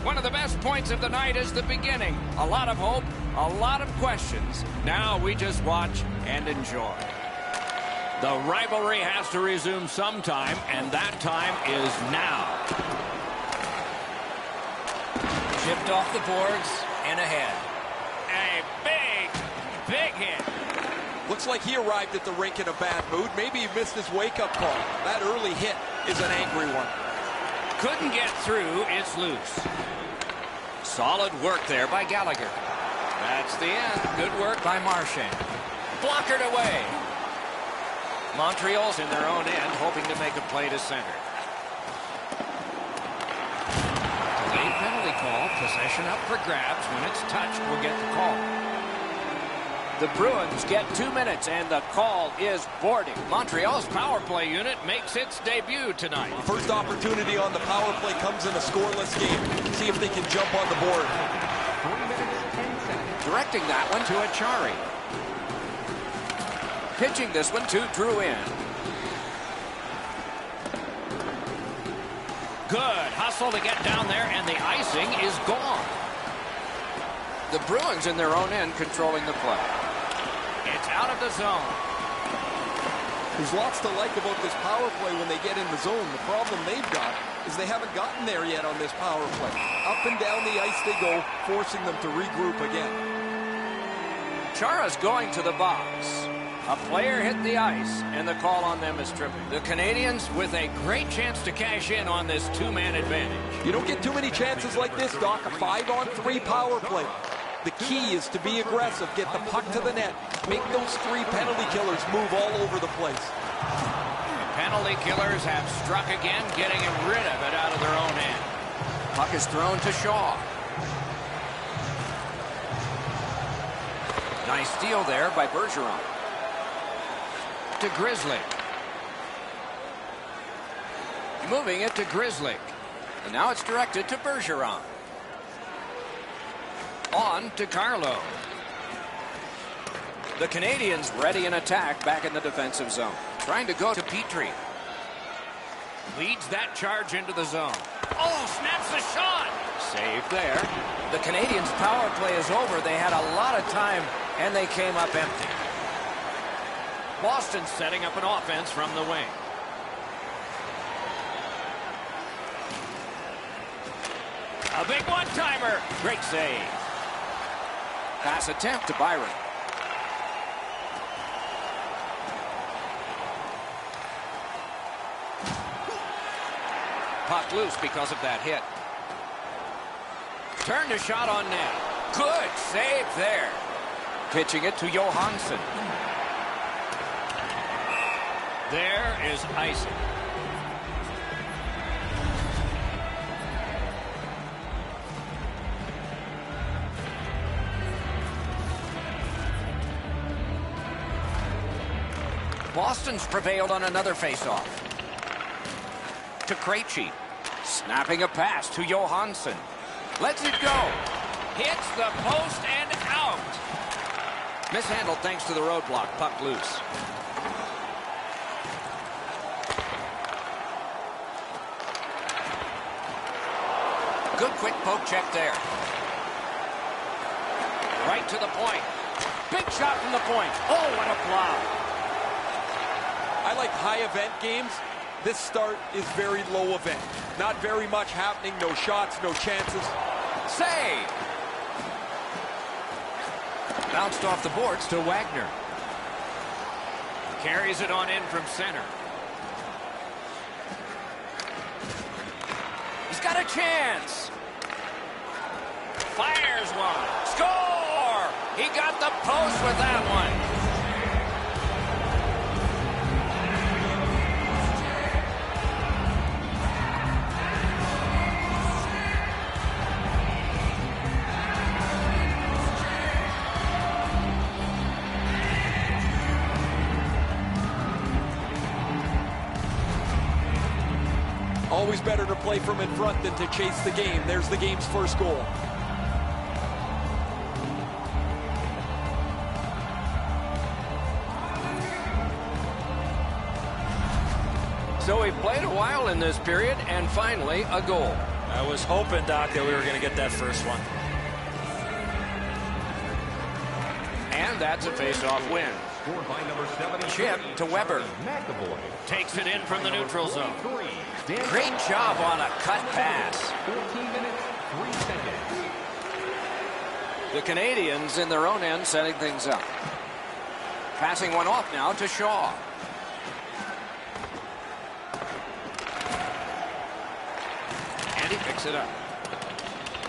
One of the best points of the night is the beginning. A lot of hope, a lot of questions. Now we just watch and enjoy. The rivalry has to resume sometime, and that time is now. Chipped off the boards and ahead. A big hit. Looks like he arrived at the rink in a bad mood. Maybe he missed his wake-up call. That early hit is an angry one. Couldn't get through. It's loose. Solid work there by Gallagher. That's the end. Good work by Marchand. Blockered away. Montreal's in their own end, hoping to make a play to center. Delayed penalty call. Possession up for grabs. When it's touched, we'll get the call. The Bruins get 2 minutes, and the call is boarding. Montreal's power play unit makes its debut tonight. First opportunity on the power play comes in a scoreless game. See if they can jump on the board. 3 minutes, 10 seconds. Directing that one to Achari. Pitching this one to Drouin. Good hustle to get down there, and the icing is gone. The Bruins in their own end controlling the play. It's out of the zone. There's lots to like about this power play when they get in the zone. The problem they've got is they haven't gotten there yet on this power play. Up and down the ice they go, forcing them to regroup again. Chara's going to the box. A player hit the ice, and the call on them is tripping. The Canadians with a great chance to cash in on this two-man advantage. You don't get too many chances like this, Doc. A 5-on-3 power play. The key is to be aggressive, get the puck to the net, make those 3 penalty killers move all over the place. The penalty killers have struck again, getting rid of it out of their own end. Puck is thrown to Shaw. Nice steal there by Bergeron. To Grizzly. Moving it to Grizzly. And now it's directed to Bergeron. On to Carlo. The Canadians ready in attack back in the defensive zone. Trying to go to Petrie. Leads that charge into the zone. Oh, snaps the shot. Save there. The Canadians' power play is over. They had a lot of time, and they came up empty. Boston setting up an offense from the wing. A big one-timer. Great save. Pass attempt to Byron. Puck loose because of that hit. Turned a shot on net. Good save there. Pitching it to Johansson. There is icing. Boston's prevailed on another faceoff. To Krejci. Snapping a pass to Johansson. Lets it go. Hits the post and out. Mishandled thanks to the roadblock. Puck loose. Good quick poke check there. Right to the point. Big shot from the point. Oh, what a plow. I like high event games. This start is very low event. Not very much happening. No shots, no chances. Save. Bounced off the boards to Wagner. Carries it on in from center. He's got a chance. Fires one. Score! He got the post with that one. Always better to play from in front than to chase the game. There's the game's first goal. So we've played a while in this period, and finally a goal. I was hoping, Doc, that we were going to get that first one. And that's a face-off win. Scored by number 70. Chip to Weber. McAvoy. Takes it in from the neutral zone. Great job on a cut pass. 14 minutes, 3 seconds. The Canadians in their own end setting things up. Passing one off now to Shaw. And he picks it up.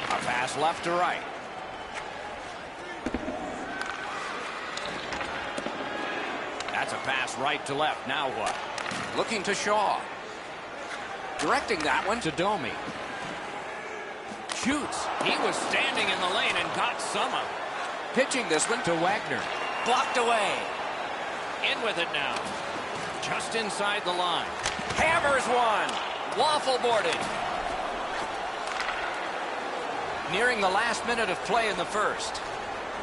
A pass left to right. That's a pass right to left. Now what? Looking to Shaw. Directing that one to Domi. Shoots. He was standing in the lane and got some of it. Pitching this one to Wagner. Blocked away. In with it now. Just inside the line. Hammers one. Waffle boarded. Nearing the last minute of play in the first.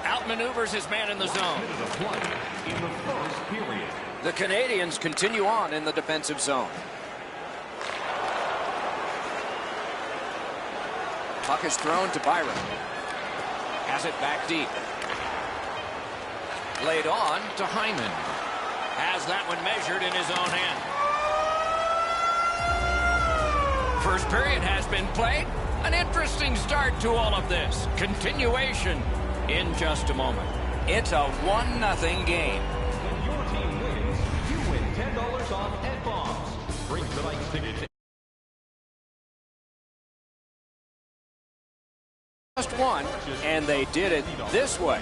Outmaneuvers his man in the zone. Minute of play in the first period. The Canadians continue on in the defensive zone. Puck is thrown to Byron. Has it back deep. Laid on to Hyman. Has that one measured in his own end. First period has been played. An interesting start to all of this. Continuation in just a moment. It's a 1-0 game. When your team wins, you win $10 off at Bombs. Bring tonight's tickets. Just one, and they did it this way.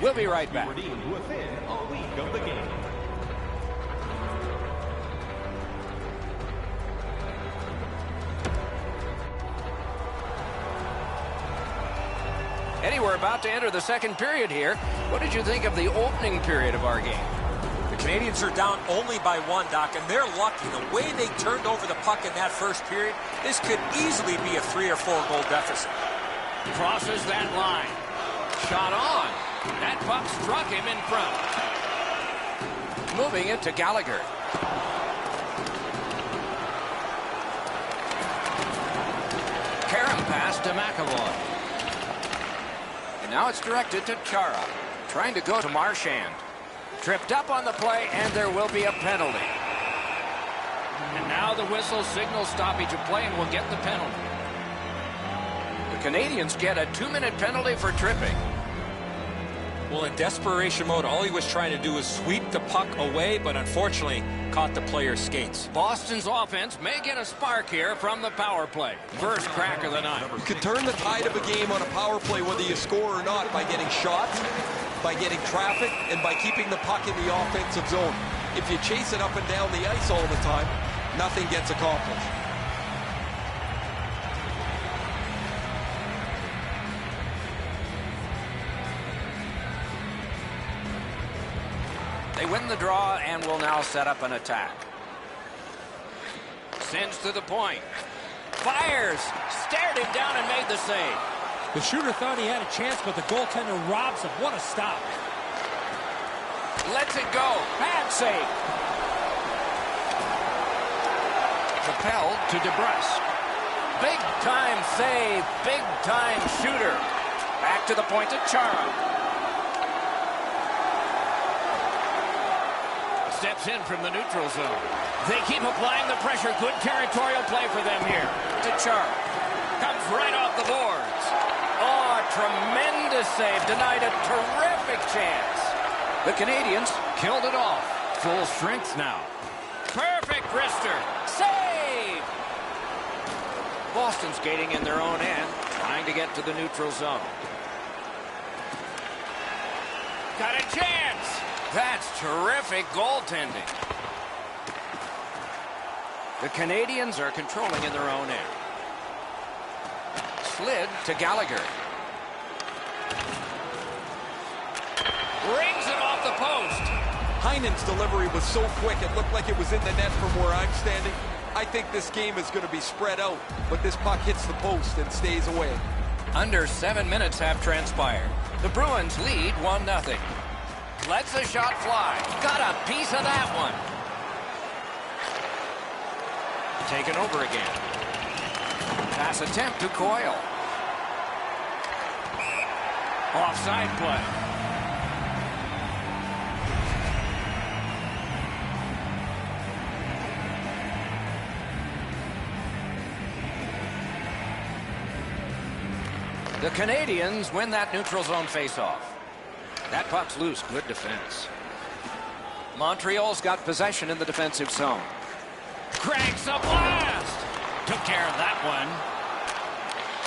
We'll be right back. Redeemed within a week of the game. Eddie, we're about to enter the second period here. What did you think of the opening period of our game? The Canadians are down only by one, Doc, and they're lucky. The way they turned over the puck in that first period, this could easily be a 3 or 4 goal deficit. Crosses that line. Shot on. That puck struck him in front. Moving it to Gallagher. Carom pass to McAvoy. And now it's directed to Chara. Trying to go to Marchand. Tripped up on the play, and there will be a penalty. And now the whistle signals stoppage of play and will get the penalty. The Canadians get a 2-minute penalty for tripping. Well, in desperation mode, all he was trying to do was sweep the puck away, but unfortunately caught the player's skates. Boston's offense may get a spark here from the power play. First crack of the night. You can turn the tide of a game on a power play whether you score or not by getting shots, by getting traffic, and by keeping the puck in the offensive zone. If you chase it up and down the ice all the time, nothing gets accomplished. They win the draw and will now set up an attack. Sends to the point. Fires. Stared him down and made the save. The shooter thought he had a chance, but the goaltender robs him. What a stop. Lets it go. Bad save. Propelled to DeBrusque. Big time save. Big time shooter. Back to the point to Chara. Steps in from the neutral zone. They keep applying the pressure. Good territorial play for them here. To Chara. Comes right off the boards. Oh, tremendous save. Denied a terrific chance. The Canadians killed it off. Full strength now. Perfect wrister. Save! Boston skating in their own end. Trying to get to the neutral zone. Got a chance. That's terrific goaltending. The Canadians are controlling in their own end. Slid to Gallagher. Rings it off the post. Heinen's delivery was so quick it looked like it was in the net from where I'm standing. I think this game is going to be spread out, but this puck hits the post and stays away. Under 7 minutes have transpired. The Bruins lead 1-0. Lets the shot fly. Got a piece of that one. Taken over again. Pass attempt to Coyle. Offside play. The Canadians win that neutral zone faceoff. That puck's loose. Good defense. Montreal's got possession in the defensive zone. Cranks a blast. Took care of that one.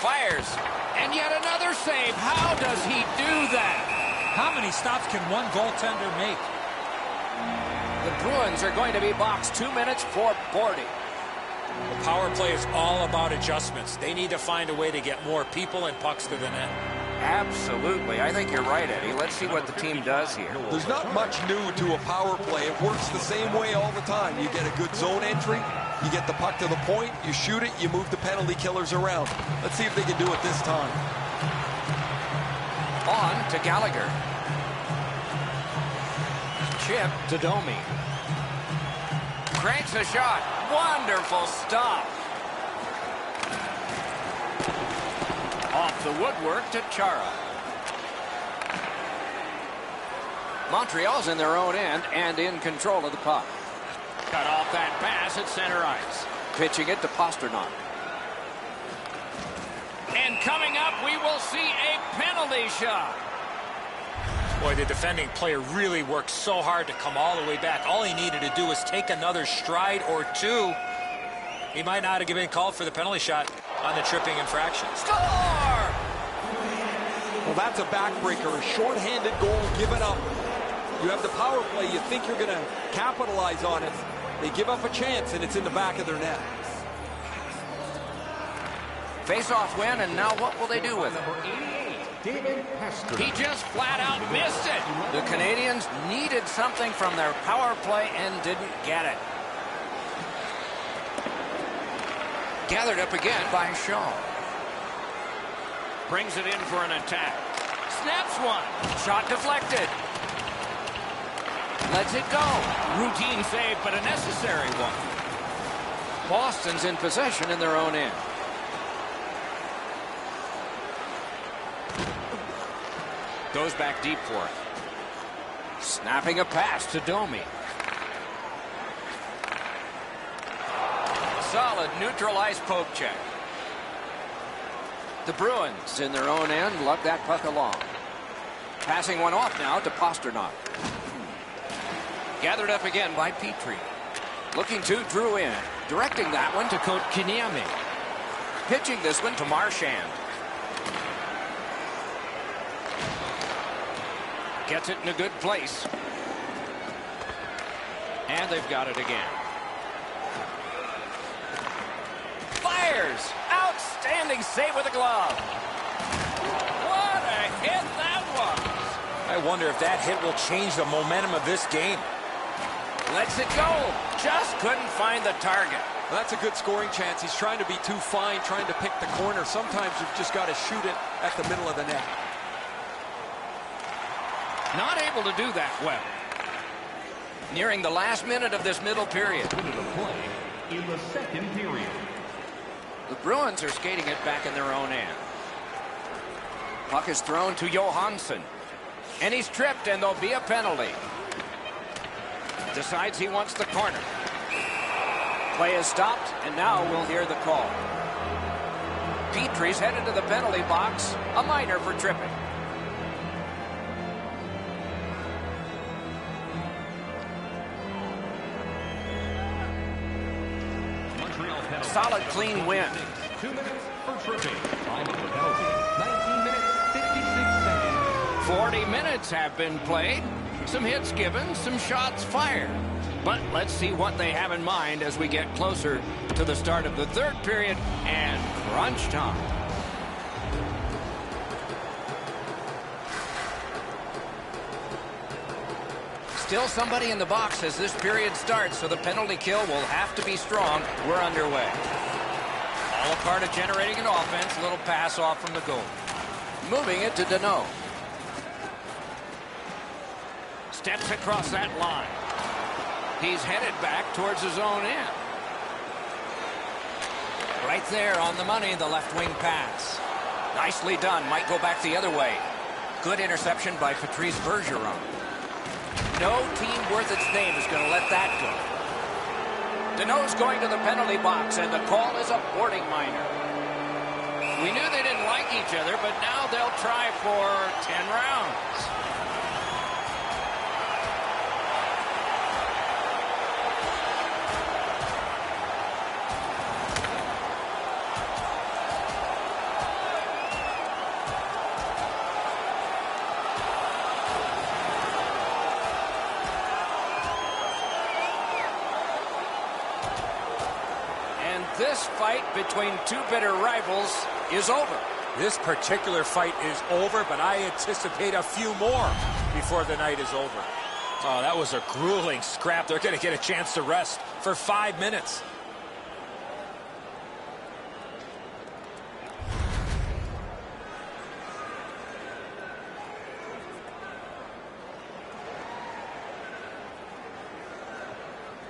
Fires. And yet another save. How does he do that? How many stops can one goaltender make? The Bruins are going to be boxed 2 minutes for boarding. The power play is all about adjustments. They need to find a way to get more people and pucks to the net. Absolutely. I think you're right, Eddie. Let's see what the team does here. There's not much new to a power play. It works the same way all the time. You get a good zone entry, you get the puck to the point, you shoot it, you move the penalty killers around. Let's see if they can do it this time. On to Gallagher. Chip to Domi. Cranks a shot. Wonderful stop. Off the woodwork to Chara. Montreal's in their own end and in control of the puck. Cut off that pass at center ice. Pitching it to Pasternak. And coming up, we will see a penalty shot. Boy, the defending player really worked so hard to come all the way back. All he needed to do was take another stride or two. He might not have been called for the penalty shot on the tripping infraction. Score! Well, that's a backbreaker, a shorthanded goal given up. You have the power play, you think you're going to capitalize on it. They give up a chance, and it's in the back of their net. Face-off win, and now what will they do with it? He just flat out missed it. The Canadians needed something from their power play and didn't get it. Gathered up again by Shaw. Brings it in for an attack. Snaps one. Shot deflected. Lets it go. Routine save, but a necessary one. Boston's in possession in their own end. Goes back deep for it. Snapping a pass to Domi. Solid neutral ice poke check. The Bruins in their own end lug that puck along. Passing one off now to Pasternak. Gathered up again by Petrie. Looking to Drew in. Directing that one to Kotkaniemi. Pitching this one to Marchand. Gets it in a good place. And they've got it again. Fires! Outstanding save with a glove. What a hit that was! I wonder if that hit will change the momentum of this game. Lets it go. Just couldn't find the target. Well, that's a good scoring chance. He's trying to be too fine, trying to pick the corner. Sometimes you've just got to shoot it at the middle of the net. Not able to do that well. Nearing the last minute of this middle period. Into the play in the second period. The Bruins are skating it back in their own end. Puck is thrown to Johansson. And he's tripped, and there'll be a penalty. Decides he wants the corner. Play is stopped, and now we'll hear the call. Petrie's headed to the penalty box. A minor for tripping. Solid, clean win. 2 minutes for tripping. Time of the penalty, 19 minutes, 56 seconds. 40 minutes have been played. Some hits given, some shots fired. But let's see what they have in mind as we get closer to the start of the third period and crunch time. Still somebody in the box as this period starts, so the penalty kill will have to be strong. We're underway. All a part of generating an offense. Little pass off from the goal. Moving it to Deneau. Steps across that line. He's headed back towards his own end. Right there on the money, the left wing pass. Nicely done. Might go back the other way. Good interception by Patrice Bergeron. No team worth its name is going to let that go. Deneau's going to the penalty box, and the call is a boarding minor. We knew they didn't like each other, but now they'll try for 10 rounds. This fight between two bitter rivals is over. This particular fight is over, but I anticipate a few more before the night is over. Oh, that was a grueling scrap. They're going to get a chance to rest for 5 minutes.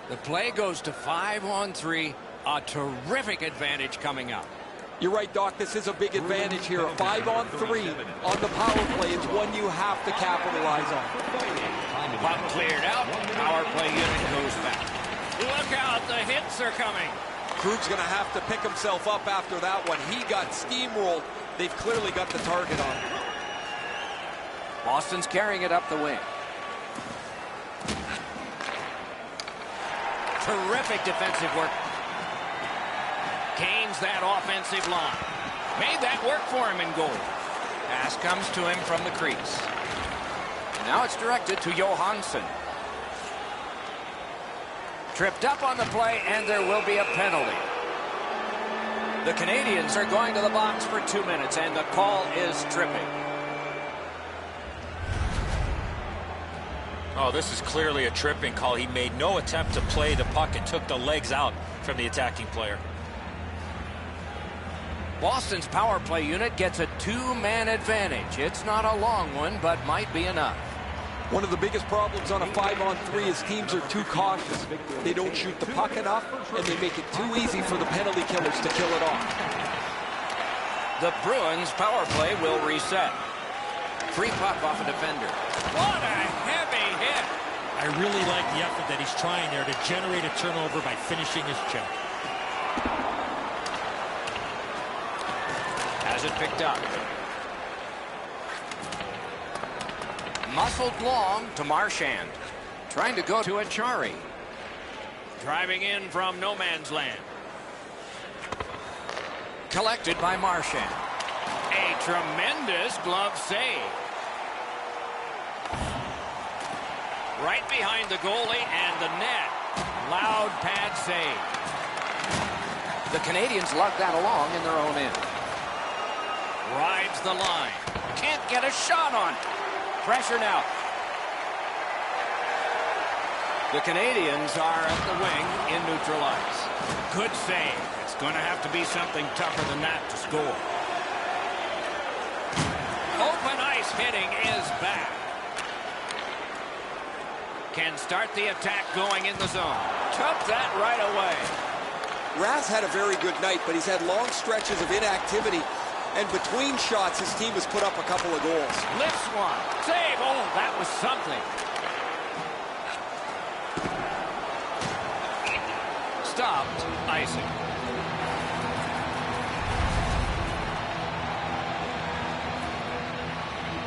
The play goes to 5-on-3. A terrific advantage coming up. You're right, Doc. This is a big advantage here. A 5-on-3 on the power play. It's one you have to capitalize on. Puck cleared out. Power play unit goes back. Look out. The hits are coming. Krug's going to have to pick himself up after that one. He got steamrolled. They've clearly got the target on him. Boston's carrying it up the wing. Terrific defensive work. Gains that offensive line. Made that work for him in goal. Pass comes to him from the crease. And now it's directed to Johansson. Tripped up on the play, and there will be a penalty. The Canadians are going to the box for 2 minutes, and the call is tripping. Oh, this is clearly a tripping call. He made no attempt to play the puck and took the legs out from the attacking player. Boston's power play unit gets a 2-man advantage. It's not a long one, but might be enough. One of the biggest problems on a 5-on-3 is teams are too cautious. They don't shoot the puck enough, and they make it too easy for the penalty killers to kill it off. The Bruins power play will reset. Free puck off a defender. What a heavy hit. I really like the effort that he's trying there to generate a turnover by finishing his check. Has it picked up. Muscled long to Marchand. Trying to go to Achari. Driving in from no man's land. Collected by Marchand. A tremendous glove save. Right behind the goalie and the net. Loud pad save. The Canadians lug that along in their own end. Rides the line. Can't get a shot on. Pressure now. The Canadians are at the wing in neutral ice. Good save. It's going to have to be something tougher than that to score. Open ice hitting is back. Can start the attack going in the zone. Took that right away. Raz had a very good night, but he's had long stretches of inactivity. And between shots, his team has put up a couple of goals. Lifts one. Save. Oh, that was something. Stopped. Icing.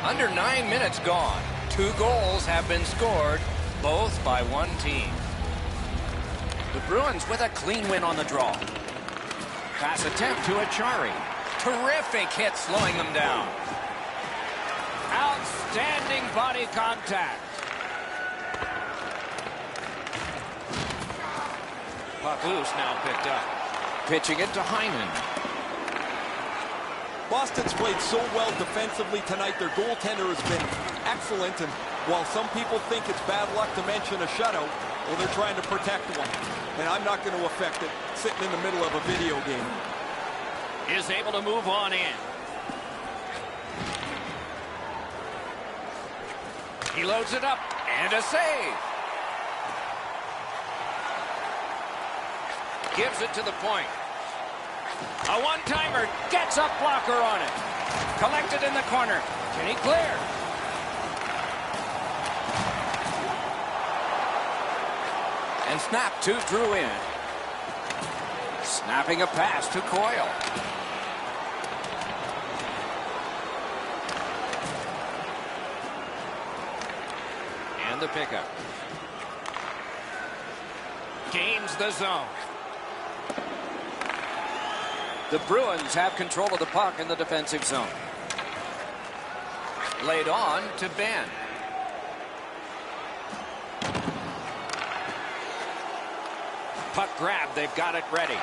Under 9 minutes gone. 2 goals have been scored, both by one team. The Bruins with a clean win on the draw. Pass attempt to Achari. Terrific hit slowing them down. Outstanding body contact. Puck loose now picked up. Pitching it to Heinen. Boston's played so well defensively tonight. Their goaltender has been excellent. And while some people think it's bad luck to mention a shutout, well, they're trying to protect one. And I'm not going to affect it sitting in the middle of a video game. Is able to move on in. He loads it up, and a save. Gives it to the point. A one-timer gets a blocker on it. Collected in the corner. Can he clear? And snap to Drew in. Snapping a pass to Coyle. And the pickup. Gains the zone. The Bruins have control of the puck in the defensive zone. Laid on to Ben. Puck grab, they've got it ready.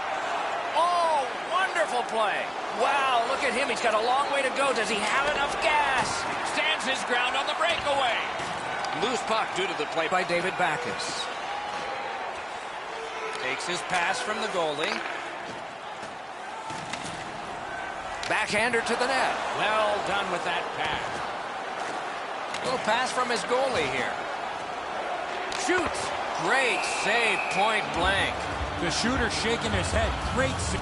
Oh, wonderful play. Wow, look at him. He's got a long way to go. Does he have enough gas? Stands his ground on the breakaway. Loose puck due to the play by David Backes. Takes his pass from the goalie. Backhander to the net. Well done with that pass. Little pass from his goalie here. Shoots. Great save, point blank. The shooter shaking his head. Great save.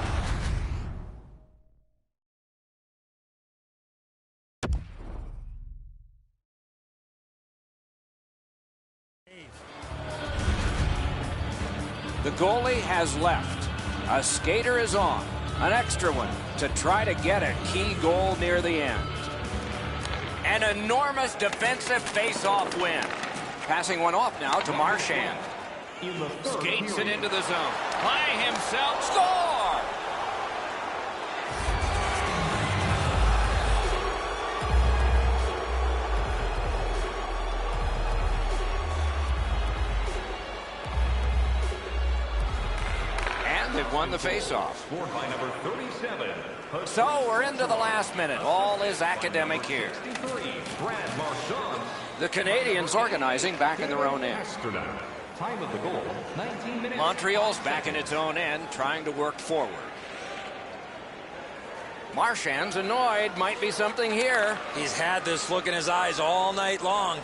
The goalie has left. A skater is on. An extra one to try to get a key goal near the end. An enormous defensive face-off win. Passing one off now to Marchand. Skates it into the zone. By himself. Score! And they've won the face-off. Scored by number 37. So we're into the last minute. All is academic here. 63, Brad Marchand. The Canadians organizing back in their own end. Time of the goal, 19 minutes. Montreal's back in its own end, trying to work forward. Marchand's annoyed. Might be something here. He's had this look in his eyes all night long.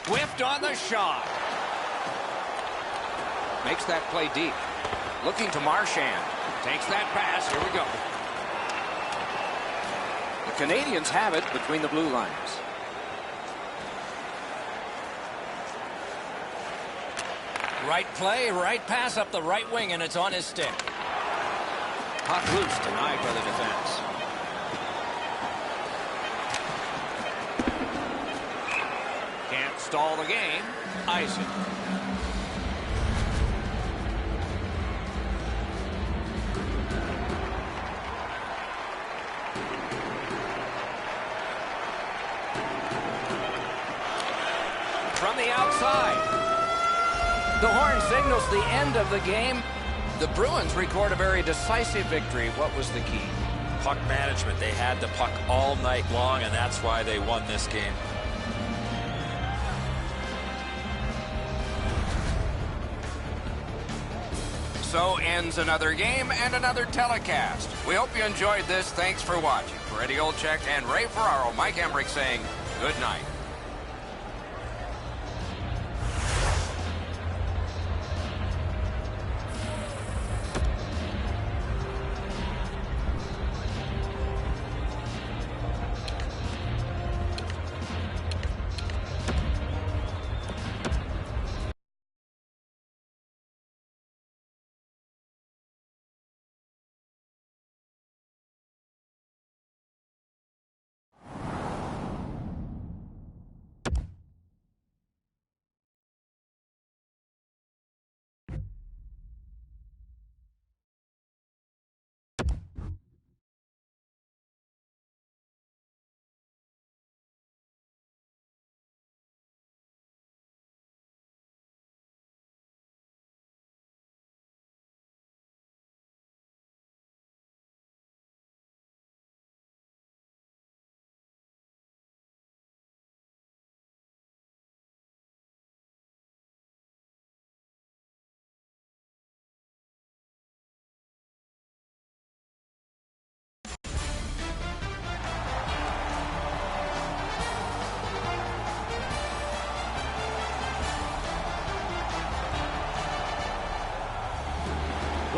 Whiffed on the shot. Makes that play deep. Looking to Marchand. Takes that pass. Here we go. The Canadians have it between the blue lines. Right play, right pass up the right wing, and it's on his stick. Puck loose, denied by the defense. Can't stall the game. Icing. From the outside. The horn signals the end of the game. The Bruins record a very decisive victory. What was the key? Puck management. They had the puck all night long, and that's why they won this game. So ends another game and another telecast. We hope you enjoyed this. Thanks for watching. For Eddie Olczyk and Ray Ferraro, Mike Emmerich saying good night.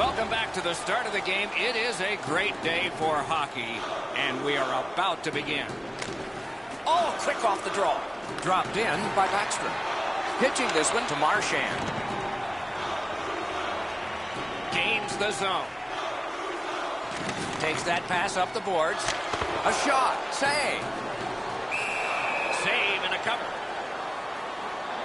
Welcome back to the start of the game. It is a great day for hockey, and we are about to begin. Oh, quick off the draw. Dropped in by Backstrom. Pitching this one to Marchand. Gains the zone. Takes that pass up the boards. A shot. Save. Save and a cover.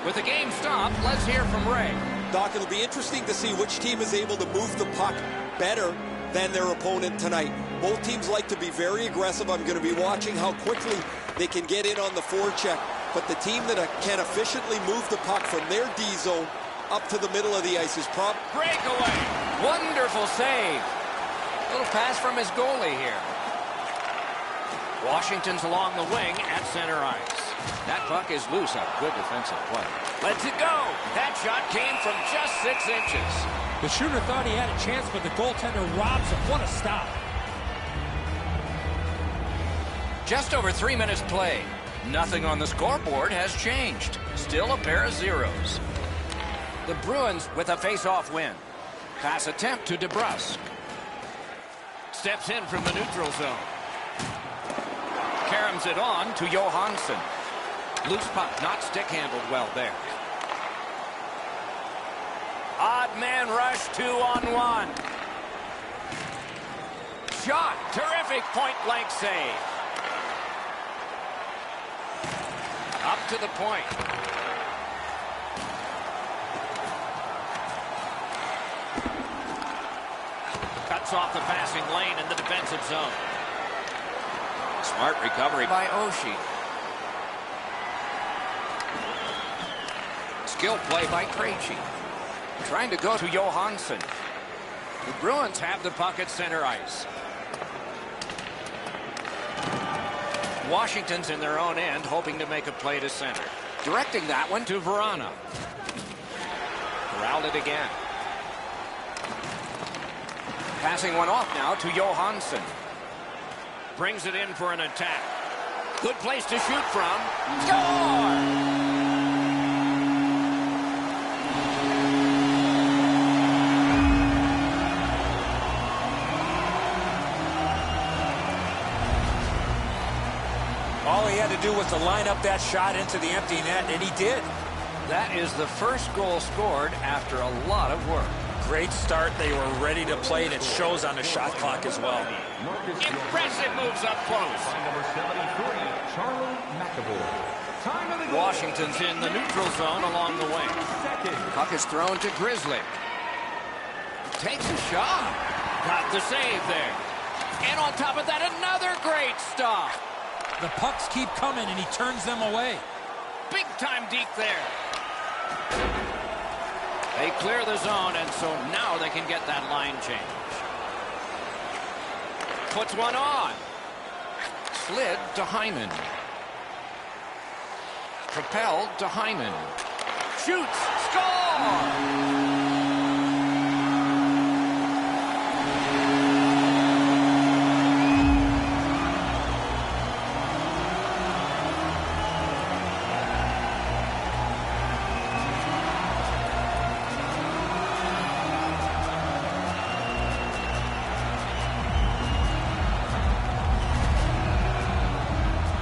With the game stopped, let's hear from Ray. Doc, it'll be interesting to see which team is able to move the puck better than their opponent tonight. Both teams like to be very aggressive. I'm going to be watching how quickly they can get in on the forecheck. But the team that can efficiently move the puck from their D zone up to the middle of the ice is probably... Breakaway. Wonderful save. Little pass from his goalie here. Washington's along the wing at center ice. That puck is loose. A good defensive play. Lets it go. That shot came from just 6 inches. The shooter thought he had a chance, but the goaltender robs him. What a stop. Just over 3 minutes played. Nothing on the scoreboard has changed. Still a pair of zeros. The Bruins with a face-off win. Pass attempt to DeBrusque. Steps in from the neutral zone. Caroms it on to Johansson. Loose puck, not stick-handled well there. Odd man rush, 2-on-1. Shot, terrific point-blank save. Up to the point. Cuts off the passing lane in the defensive zone. Smart recovery by Oshie. Skill play by Krejci. Trying to go to Johansson. The Bruins have the puck at center ice. Washington's in their own end, hoping to make a play to center. Directing that one to Verana. Corralled it again. Passing one off now to Johansson. Brings it in for an attack. Good place to shoot from. Score! All he had to do was to line up that shot into the empty net, and he did. That is the first goal scored after a lot of work. Great start. They were ready to play, and it shows on the shot clock as well. Impressive moves up close. Number 73, Charlie McAvoy. Time of the goal. Washington's in the neutral zone along the wing. Puck is thrown to Grizzly. Takes a shot. Got the save there. And on top of that, another great stop. The pucks keep coming, and he turns them away. Big time deep there. They clear the zone, and so now they can get that line change. Puts one on. Slid to Hyman. Propelled to Hyman. Shoots. Score!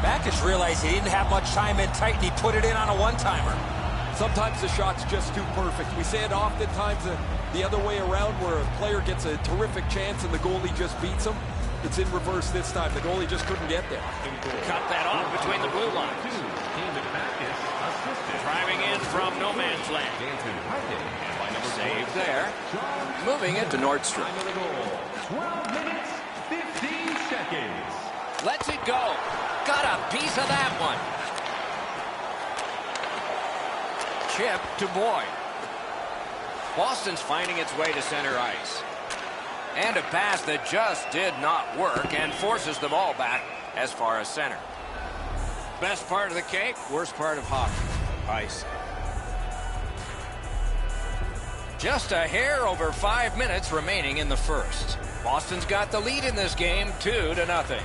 Backus realized he didn't have much time in tight, and he put it in on a one-timer. Sometimes the shot's just too perfect. We say it oftentimes the other way around, where a player gets a terrific chance and the goalie just beats him. It's in reverse this time. The goalie just couldn't get there. Cut that off between the blue lines. Driving in from no man's land. Save there. Moving it to Nordstrom. 12 minutes, 15 seconds. Lets it go. Got a piece of that one. Chip to Boyd. Boston's finding its way to center ice. And a pass that just did not work and forces the ball back as far as center. Best part of the cake, worst part of hockey. Ice. Just a hair over 5 minutes remaining in the first. Boston's got the lead in this game, 2-0.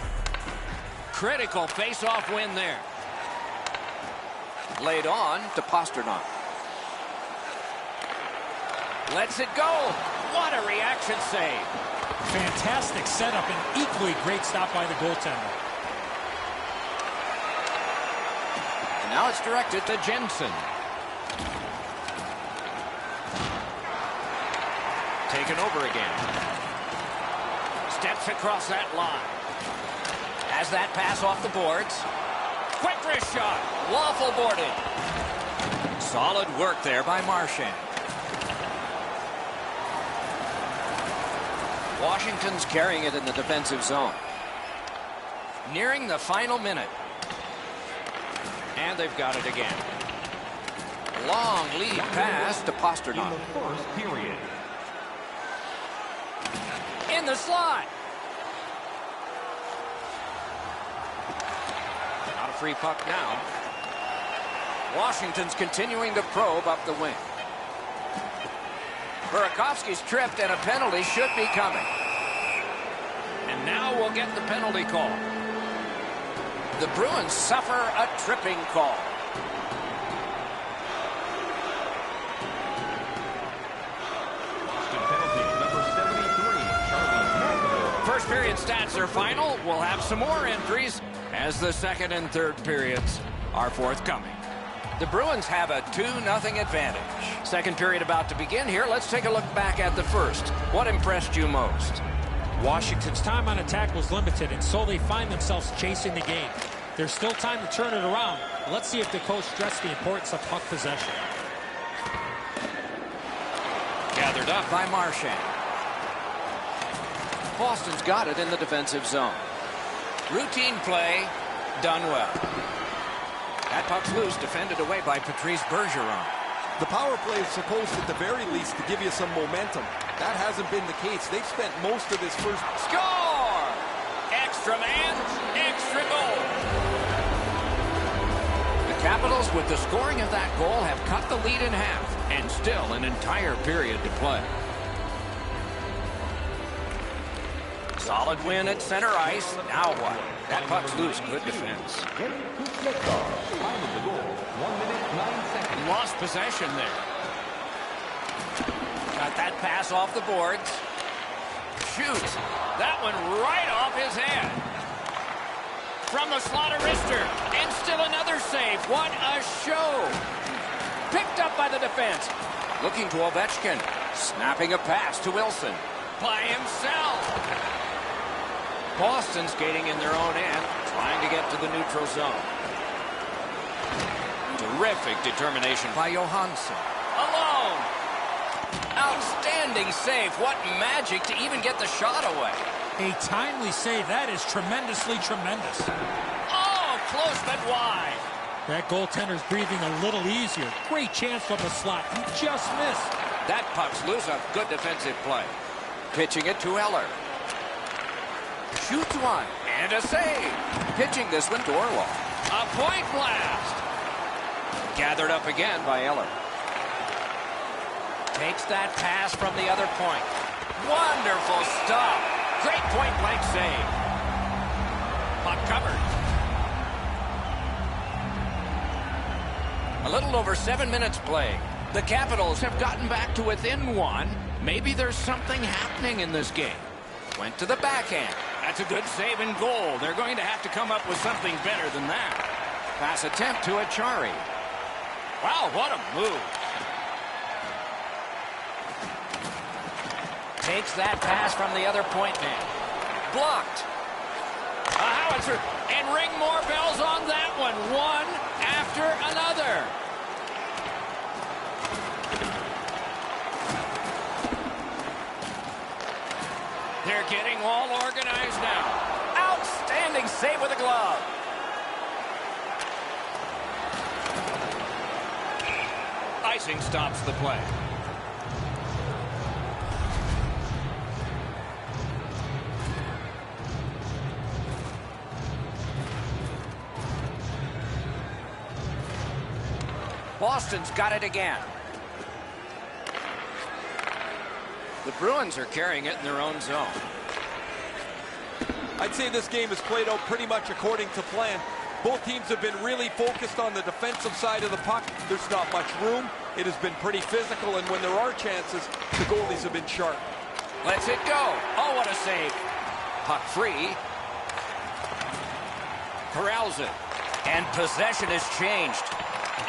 Critical face-off win there. Laid on to Pasternak. Lets it go. What a reaction save. Fantastic setup and equally great stop by the goaltender. And now it's directed to Jensen. Taken over again. Steps across that line. Has that pass off the boards. Quick wrist shot. Waffle boarded. Solid work there by Marchand. Washington's carrying it in the defensive zone. Nearing the final minute. And they've got it again. Long lead pass to Pasternak. In the first period. In the slot. Not a free puck now. Washington's continuing to probe up the wing. Burakovsky's tripped and a penalty should be coming. And now we'll get the penalty call. The Bruins suffer a tripping call. Boston penalty number 73, Charlie. First period stats are final. We'll have some more entries as the second and third periods are forthcoming. The Bruins have a 2-0 advantage. Second period about to begin here. Let's take a look back at the first. What impressed you most? Washington's time on attack was limited, and so they find themselves chasing the game. There's still time to turn it around. Let's see if the coach stressed the importance of puck possession. Gathered up by Marchand. Boston's got it in the defensive zone. Routine play, done well. That puck's loose, defended away by Patrice Bergeron. The power play is supposed, at the very least, to give you some momentum. That hasn't been the case. They've spent most of this first... Score! Extra man, extra goal. The Capitals, with the scoring of that goal, have cut the lead in half, and still an entire period to play. Solid win at center ice. Now what? That puck's loose. Good defense. Time of the goal, 1 minute, 9 seconds. Lost possession there. Got that pass off the boards. Shoots. That one right off his head. From the slot of wrister. And still another save. What a show. Picked up by the defense. Looking to Ovechkin. Snapping a pass to Wilson. By himself. Boston skating in their own end, trying to get to the neutral zone. Terrific determination by Johansson. Alone. Outstanding save. What magic to even get the shot away. A timely save. That is tremendously tremendous. Oh, close but wide. That goaltender's breathing a little easier. Great chance from the slot. He just missed. That puck's loose. A good defensive play. Pitching it to Eller. Shoots one. And a save. Pitching this one to Orlov. A point blast. Gathered up again by Eller. Takes that pass from the other point. Wonderful stop. Great point-blank save. Puck covered. A little over 7 minutes played. The Capitals have gotten back to within one. Maybe there's something happening in this game. Went to the backhand. That's a good save and goal. They're going to have to come up with something better than that. Pass attempt to Achari. Wow, what a move. Takes that pass from the other point man. Blocked. A howitzer. And ring more bells on that one. One after another. They're getting all organized now. Outstanding save with a glove. Icing stops the play. Boston's got it again. The Bruins are carrying it in their own zone. I'd say this game is played out pretty much according to plan. Both teams have been really focused on the defensive side of the puck. There's not much room. It has been pretty physical, and when there are chances, the goalies have been sharp. Lets it go. Oh, what a save. Puck free. Corrals it. And possession has changed.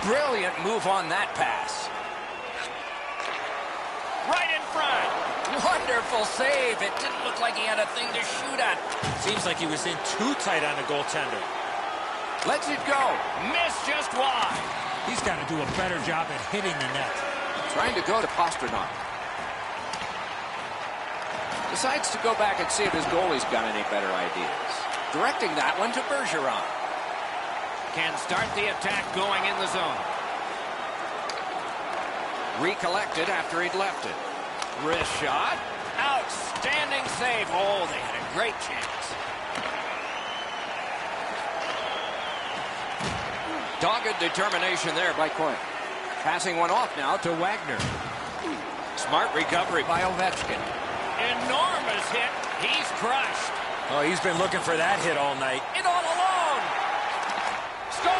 Brilliant move on that pass. Right in front. Wonderful save. It didn't look like he had a thing to shoot at. Seems like he was in too tight on the goaltender. Lets it go. Missed just wide. He's got to do a better job at hitting the net. Trying to go to Pastrnak. Decides to go back and see if his goalie's got any better ideas. Directing that one to Bergeron. Can start the attack going in the zone. Recollected after he'd left it. Wrist shot. Outstanding save. Oh, they had a great chance. Dogged determination there by Coyle. Passing one off now to Wagner. Smart recovery by Ovechkin. Enormous hit. He's crushed. Oh, he's been looking for that hit all night. And all alone. Score!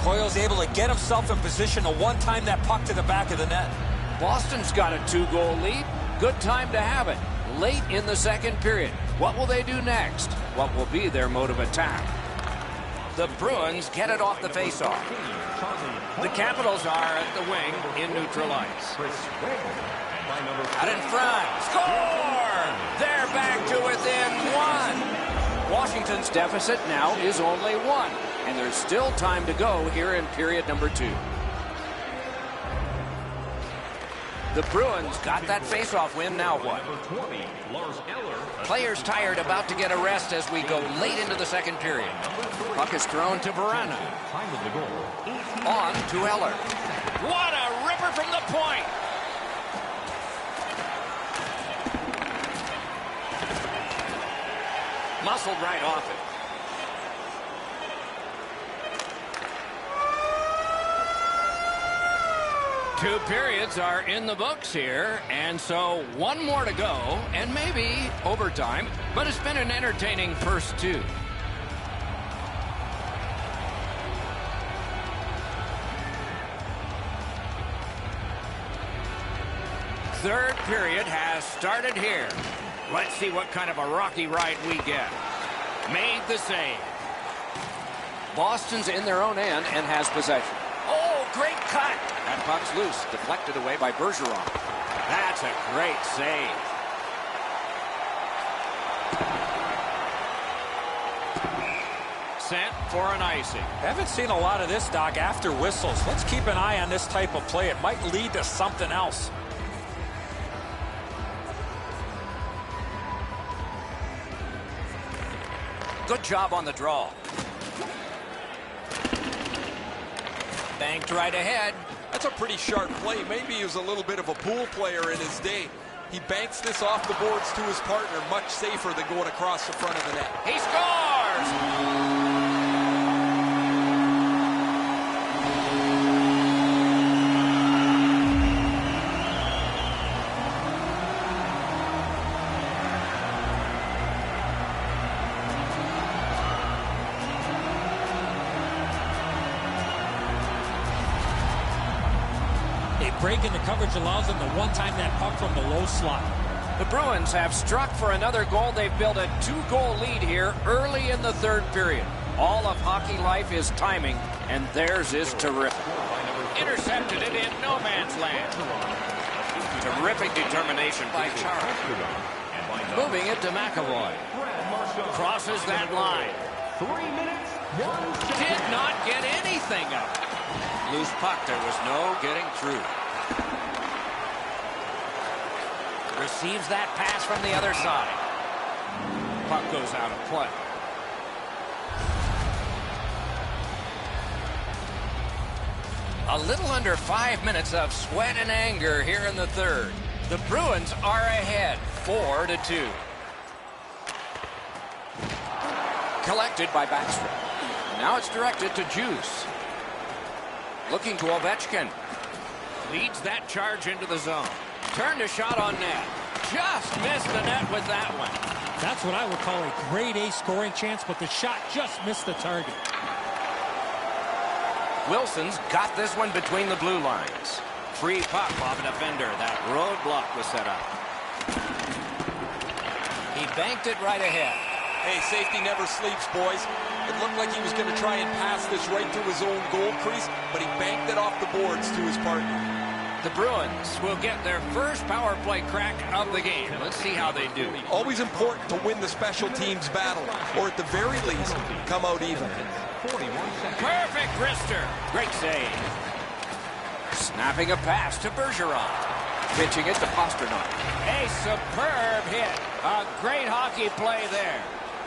Coyle's able to get himself in position to one-time that puck to the back of the net. Boston's got a 2-goal lead. Good time to have it. Late in the second period. What will they do next? What will be their mode of attack? The Bruins get it off the faceoff. The Capitals are at the wing in neutral ice. Out in front. Score! They're back to within one. Washington's deficit now is only one. And there's still time to go here in period number 2. The Bruins got that faceoff win. Now what? Players tired, about to get a rest as we go late into the second period. Puck is thrown to Verana. On to Eller. What a ripper from the point! Muscled right off it. Two periods are in the books here, and so one more to go, and maybe overtime, but it's been an entertaining first two. Third period has started here. Let's see what kind of a rocky ride we get. Made the save. Boston's in their own end and has possession. Oh, great cut. That puck's loose, deflected away by Bergeron. That's a great save. Sent for an icing. Haven't seen a lot of this, Doc, after whistles. Let's keep an eye on this type of play. It might lead to something else. Good job on the draw. Banked right ahead. That's a pretty sharp play. Maybe he was a little bit of a pool player in his day. He banks this off the boards to his partner, much safer than going across the front of the net. He scores! Break in the coverage allows them to one-time that puck from the low slot. The Bruins have struck for another goal. They've built a 2-goal lead here early in the third period. All of hockey life is timing, and theirs is terrific. Intercepted it in no man's land. Terrific determination by Charles. Moving it to McAvoy. Crosses that line. 3 minutes, 1 second. Did not get anything up. Loose puck. There was no getting through. Receives that pass from the other side. Puck goes out of play. A little under 5 minutes of sweat and anger here in the third. The Bruins are ahead, 4-2. Collected by Backstrom. Now it's directed to Juice. Looking to Ovechkin. Leads that charge into the zone. Turned a shot on net. Just missed the net with that one. That's what I would call a grade A scoring chance, but the shot just missed the target. Wilson's got this one between the blue lines. Free puck off a defender. That roadblock was set up. He banked it right ahead. Hey, safety never sleeps, boys. It looked like he was going to try and pass this right through his own goal crease, but he banked it off the boards to his partner. The Bruins will get their first power play crack of the game. Let's see how they do. Always important to win the special teams battle, or at the very least, come out even. Perfect wrister. Great save. Snapping a pass to Bergeron. Pitching it to Pasternak. A superb hit. A great hockey play there.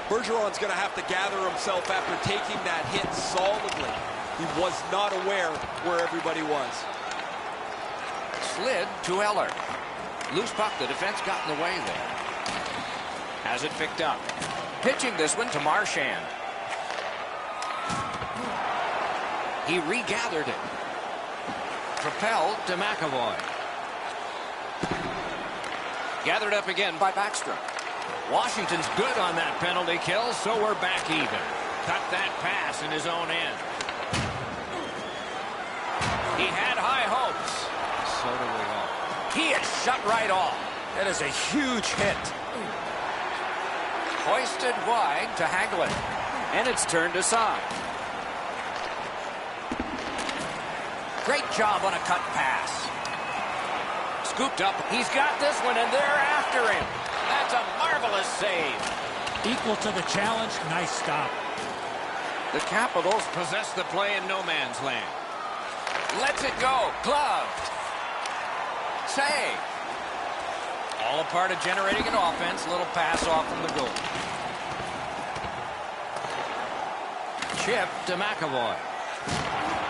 Bergeron's going to have to gather himself after taking that hit solidly. He was not aware where everybody was. Slid to Eller. Loose puck. The defense got in the way there. Has it picked up. Pitching this one to Marchand. He regathered it. Propelled to McAvoy. Gathered up again by Backstrom. Washington's good on that penalty kill, so we're back even. Cut that pass in his own end. He had high hopes. So do we all. He is shut right off. That is a huge hit. Hoisted wide to Hagelin. And it's turned aside. Great job on a cut pass. Scooped up. He's got this one, and they're after him. That's a marvelous save. Equal to the challenge. Nice stop. The Capitals possess the play in no man's land. Lets it go. Gloved. Save. All a part of generating an offense. Little pass off from the goal. Chip to McAvoy.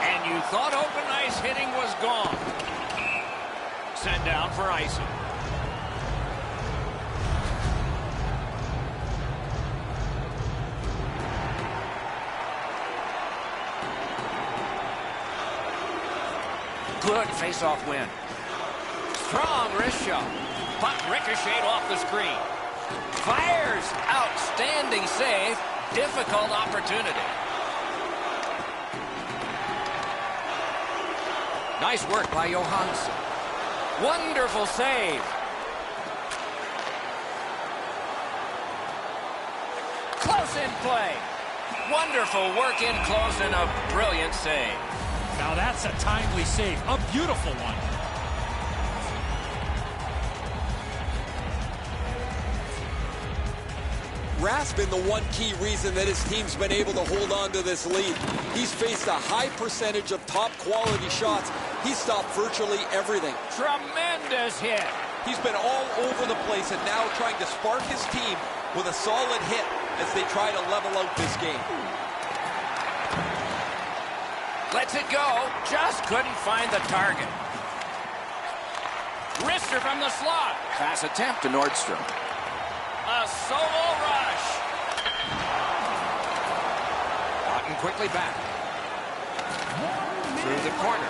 And you thought open ice hitting was gone. Sent down for icing. Good face-off win. Strong wrist shot. Puck ricocheted off the screen. Fires. Outstanding save. Difficult opportunity. Nice work by Johansson. Wonderful save. Close in play. Wonderful work in close and a brilliant save. Now that's a timely save. A beautiful one. Rath's been the one key reason that his team's been able to hold on to this lead. He's faced a high percentage of top quality shots. He's stopped virtually everything. Tremendous hit. He's been all over the place and now trying to spark his team with a solid hit as they try to level out this game. Lets it go. Just couldn't find the target. Wrister from the slot. Pass attempt to Nordstrom. A solo rush. Gotten quickly back. Through the corner.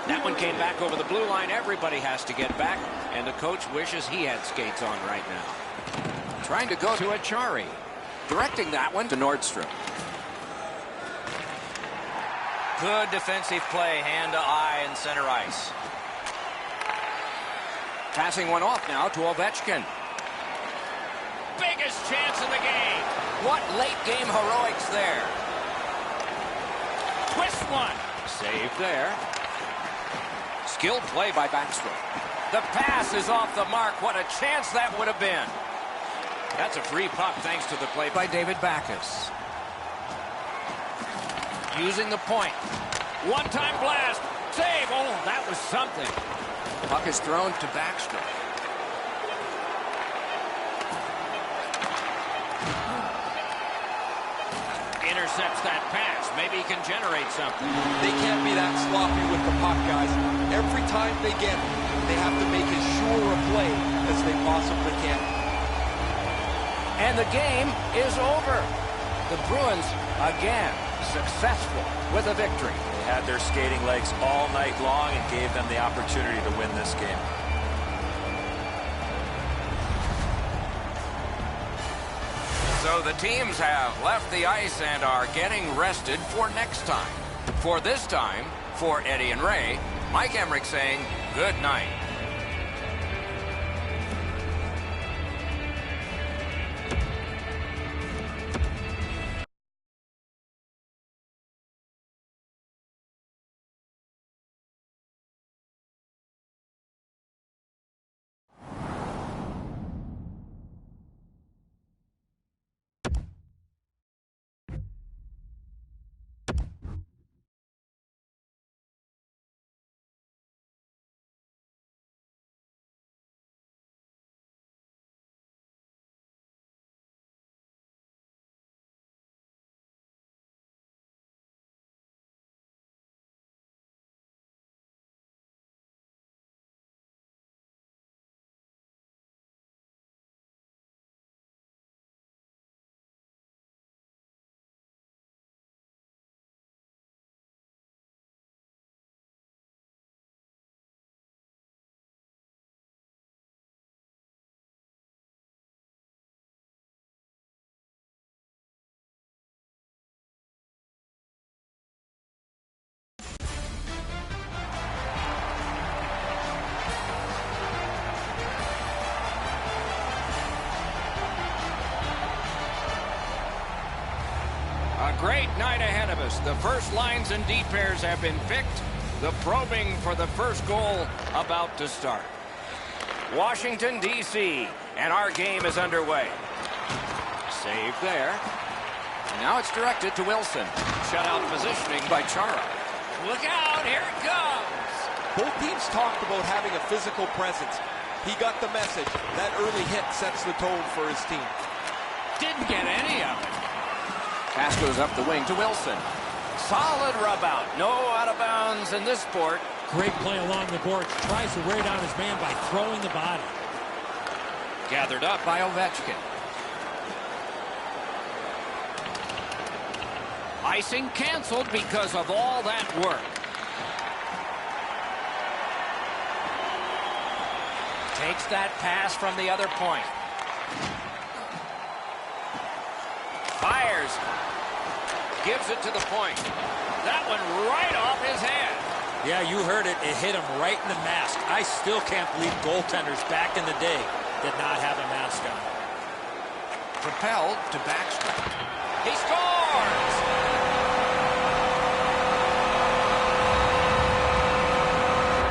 That one came back over the blue line. Everybody has to get back, and the coach wishes he had skates on right now. Trying to go to Achari. Directing that one to Nordstrom. Good defensive play, hand to eye and center ice. Passing one off now to Ovechkin. Biggest chance in the game. What late game heroics there. Twist one. Save there. Skilled play by Backstrom. The pass is off the mark. What a chance that would have been. That's a free puck thanks to the play by David Backes. Using the point. One-time blast. Save. Oh, that was something. Puck is thrown to Backstrom. Intercepts that pass. Maybe he can generate something. They can't be that sloppy with the puck, guys. Every time they get it, they have to make as sure a play as they possibly can. And the game is over. The Bruins, again, successful with a victory. They had their skating legs all night long and gave them the opportunity to win this game. So the teams have left the ice and are getting rested for next time. For this time, for Eddie and Ray, Mike Emmerich saying good night. A great night ahead of us. The first lines and D pairs have been picked. The probing for the first goal about to start. Washington, D.C., and our game is underway. Save there. Now it's directed to Wilson. Shutout positioning by Chara. Look out, here it comes. Both teams talked about having a physical presence. He got the message. That early hit sets the tone for his team. Didn't get any of it. Pass goes up the wing to Wilson. Solid rub out. No out of bounds in this sport. Great play along the boards. Tries to wear down his man by throwing the body. Gathered up by Ovechkin. Icing canceled because of all that work. Takes that pass from the other point. Fires. Gives it to the point. That one right off his head. Yeah, you heard it. It hit him right in the mask. I still can't believe goaltenders back in the day did not have a mask on. Propelled to backstrap. He scores!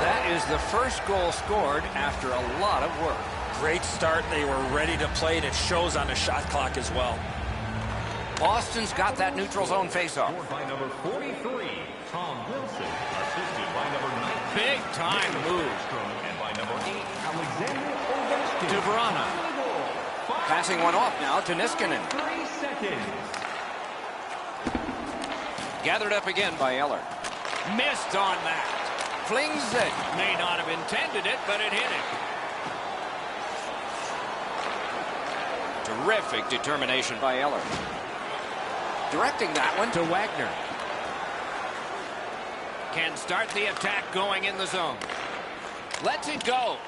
That is the first goal scored after a lot of work. Great start. They were ready to play, and it shows on the shot clock as well. Boston's got that neutral zone faceoff. Scored by number 43, Tom Wilson. Assisted by number 9. Big time move. And by number 8, Alexander Ovechkin. To Verana. Passing one off now to Niskanen. 3 seconds. Gathered up again by Eller. Missed on that. Flings it. May not have intended it, but it hit it. Terrific determination by Eller. Directing that one to Wagner. Can start the attack going in the zone. Lets it go.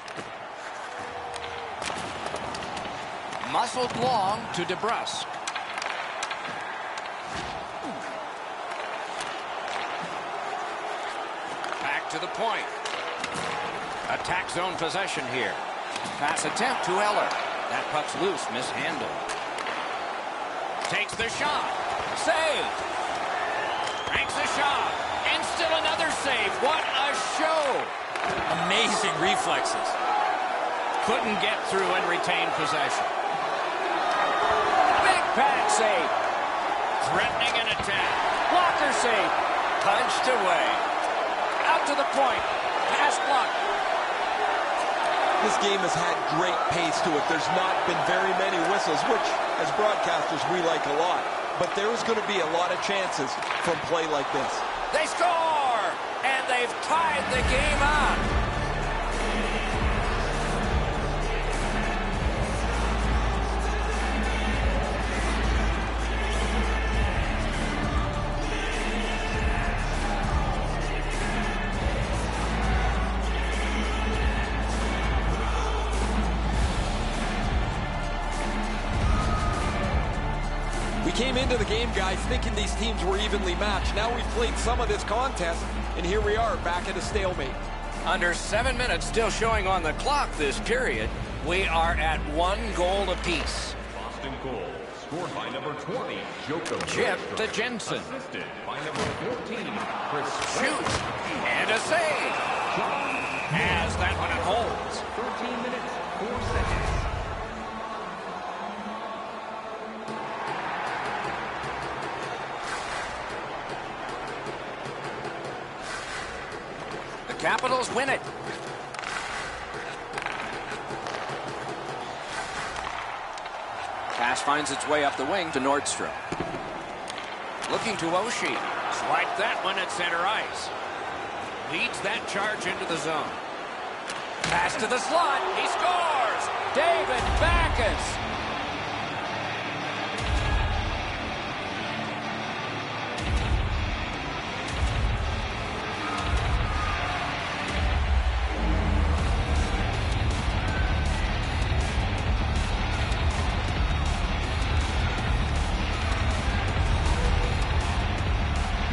Muscled long to DeBrusque. Back to the point. Attack zone possession here. Pass attempt to Eller. That puck's loose, mishandled. Takes the shot. Save. Ranks the shot. And still another save. What a show. Amazing reflexes. Couldn't get through and retain possession. Big pad save. Threatening an attack. Blocker save. Punched away. Out to the point. Pass blocked. This game has had great pace to it. There's not been very many whistles, which, as broadcasters, we like a lot. but there's going to be a lot of chances from play like this. They score! And they've tied the game up. We came into the game, guys, thinking these teams were evenly matched. Now we've played some of this contest, and here we are back at a stalemate. Under 7 minutes still showing on the clock this period. We are at 1 goal apiece. Boston goal scored by number 20, Chip to Jensen. Assisted by number 14, Chris. Shoots. And a save. As that one holds. 13 minutes, 4 seconds. Capitals win it. Pass finds its way up the wing to Nordstrom. Looking to Oshie. Swipe that one at center ice. Leads that charge into the zone. Pass to the slot. He scores! David Backes.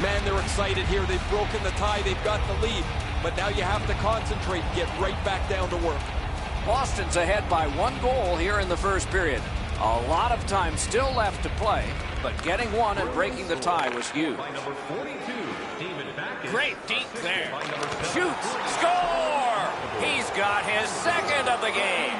Man, they're excited here. They've broken the tie. They've got the lead. But now you have to concentrate and get right back down to work. Boston's ahead by 1 goal here in the first period. A lot of time still left to play, but getting one and breaking the tie was huge. By number 42, David Backes. Great deep there. Shoots. Score! He's got his second of the game.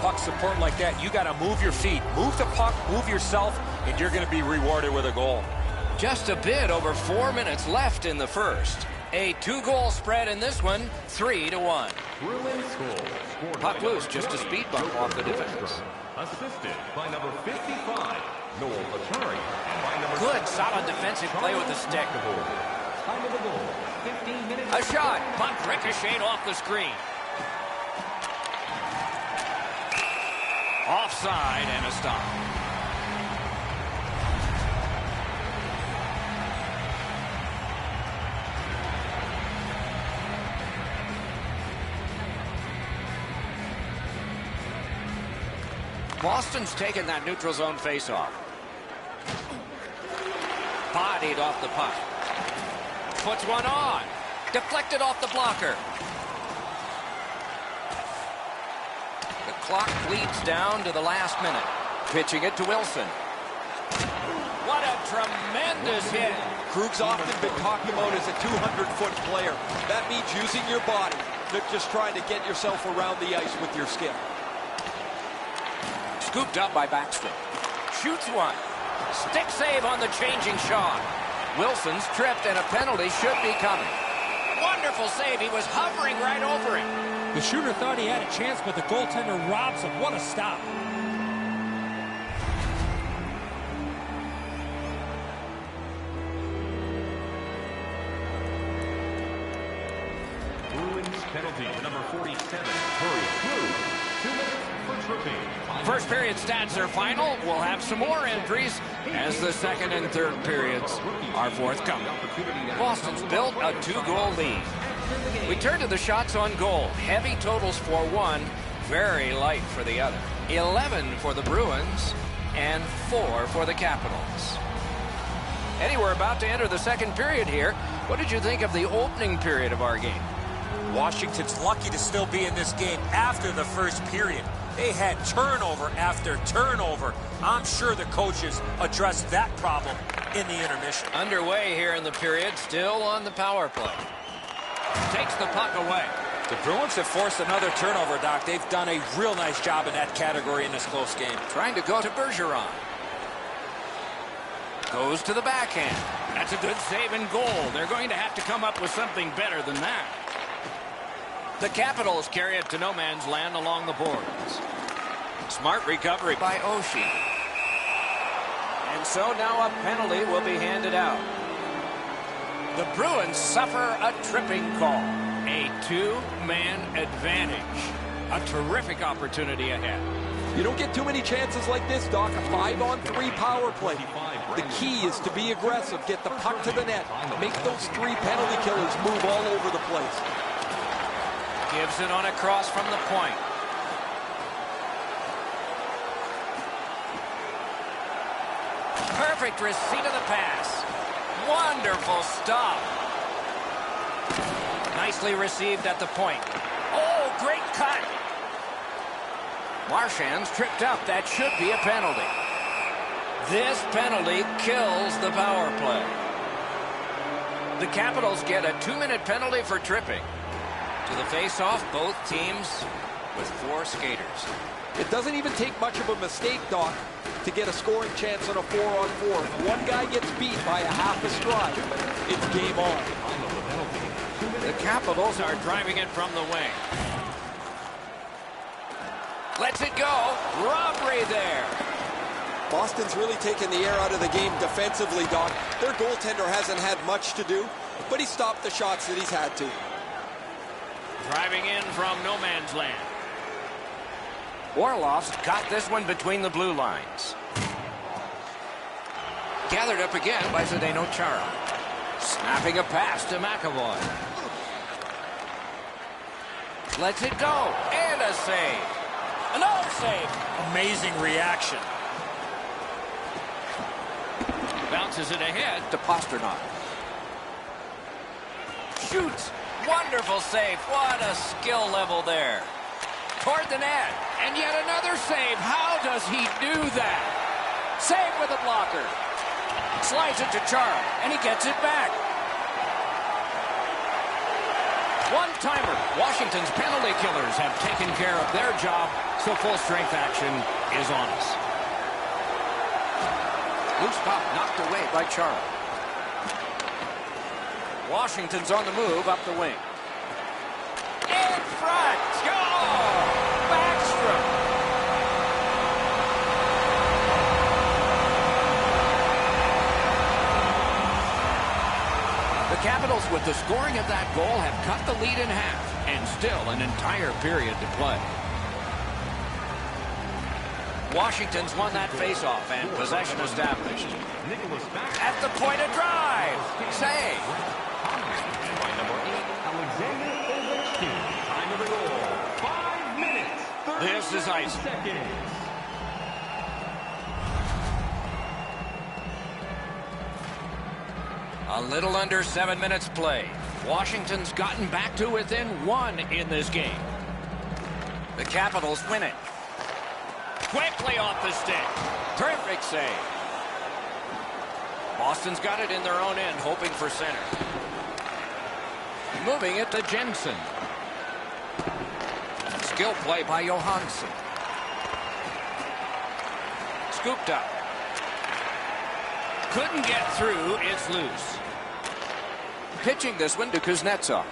Puck support like that, you got to move your feet, move the puck, move yourself, and you're going to be rewarded with a goal. Just a bit over 4 minutes left in the first. A 2-goal spread in this one, 3-1. Bruins goal. Puck loose, just a speed bump off the defense. Assisted by number 55, Noel Latari. And by number Good, solid defensive play with the stick. Time of the goal, 15 minutes. A shot, puck ricocheted off the screen. Offside and a stop. Boston's taken that neutral zone faceoff. Bodied off the puck. Puts one on. Deflected off the blocker. Clock bleeds down to the last minute. Pitching it to Wilson. What a tremendous hit. Krug's often been talked about as a 200-foot player. That means using your body, not just trying to get yourself around the ice with your skill. Scooped up by Backstrom. Shoots one. Stick save on the changing shot. Wilson's tripped and a penalty should be coming. Wonderful save. He was hovering right over it. The shooter thought he had a chance, but the goaltender robs him. What a stop. Bruins penalty, number 47, hurry through. 2 minutes for tripping. First period stats are final. We'll have some more entries as the second and third periods are forthcoming. Boston's built a 2-goal lead. We turn to the shots on goal. Heavy totals for one, very light for the other. 11 for the Bruins and 4 for the Capitals. Eddie, we're about to enter the second period here. What did you think of the opening period of our game? Washington's lucky to still be in this game after the first period. They had turnover after turnover. I'm sure the coaches addressed that problem in the intermission. Underway here in the period, still on the power play. Takes the puck away. The Bruins have forced another turnover, Doc. They've done a real nice job in that category in this close game. Trying to go to Bergeron. Goes to the backhand. That's a good save and goal. They're going to have to come up with something better than that. The Capitals carry it to no man's land along the boards. Smart recovery by Oshie. And so now a penalty will be handed out. The Bruins suffer a tripping call. A two-man advantage. A terrific opportunity ahead. You don't get too many chances like this, Doc. A 5-on-3 power play. The key is to be aggressive, get the puck to the net, make those 3 penalty killers move all over the place. Gives it on a cross from the point. Perfect receipt of the pass. Wonderful stop. Nicely received at the point. Oh, great cut. Marchand's tripped up. That should be a penalty. This penalty kills the power play. The Capitals get a 2-minute penalty for tripping. To the face-off, both teams with 4 skaters. It doesn't even take much of a mistake, Doc, to get a scoring chance on a 4-on-4. If one guy gets beat by a half a stride, it's game on. The Capitals are driving it from the wing. Lets it go. Robbery there. Boston's really taken the air out of the game defensively, Doc. Their goaltender hasn't had much to do, but he stopped the shots that he's had to. Driving in from no man's land. Orlov's got this one between the blue lines. Gathered up again by Zdeno Chara. Snapping a pass to McAvoy. Lets it go. And a save. Another save. Amazing reaction. Bounces it ahead to Pasternak. Shoots. Wonderful save. What a skill level there. Toward the net. And yet another save. How does he do that? Save with a blocker. Slides it to Chara. And he gets it back. One-timer. Washington's penalty killers have taken care of their job, so full-strength action is on us. Loose puck knocked away by Chara. Washington's on the move up the wing. In front. Go! Backstrom. The Capitals, with the scoring of that goal, have cut the lead in half, and still an entire period to play. Washington's won that faceoff and possession established. At the point of drive. Save. Time of the goal, 5 minutes, 30 This is ice. seconds. A little under 7 minutes played. Washington's gotten back to within 1 in this game. The Capitals win it. Quickly off the stick. Terrific save. Boston's got it in their own end, hoping for center. Moving it to Jensen. Skill play by Johansson. Scooped up. Couldn't get through. It's loose. Pitching this one to Kuznetsov.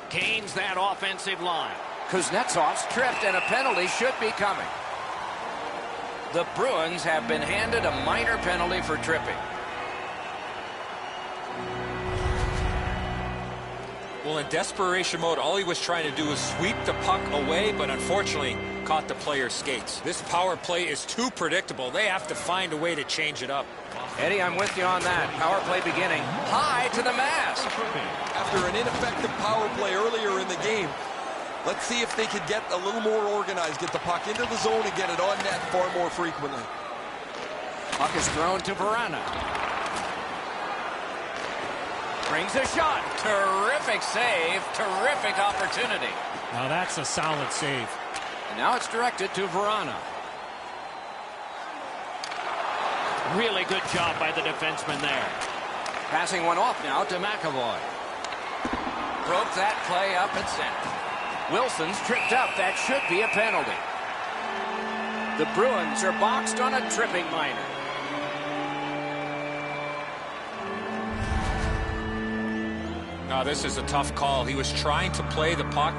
Gains that offensive line. Kuznetsov's tripped and a penalty should be coming. The Bruins have been handed a minor penalty for tripping. Well, in desperation mode, all he was trying to do was sweep the puck away, but unfortunately caught the player's skates. This power play is too predictable. They have to find a way to change it up. Eddie, I'm with you on that. Power play beginning. High to the mask. After an ineffective power play earlier in the game, let's see if they could get a little more organized, get the puck into the zone and get it on net far more frequently. Puck is thrown to Verana. Brings a shot. Terrific save. Terrific opportunity. Now that's a solid save. And now it's directed to Verana. Really good job by the defenseman there. Passing one off now to McAvoy. Broke that play up at center. Wilson's tripped up. That should be a penalty. The Bruins are boxed on a tripping minor. Now, this is a tough call. He was trying to play the puck,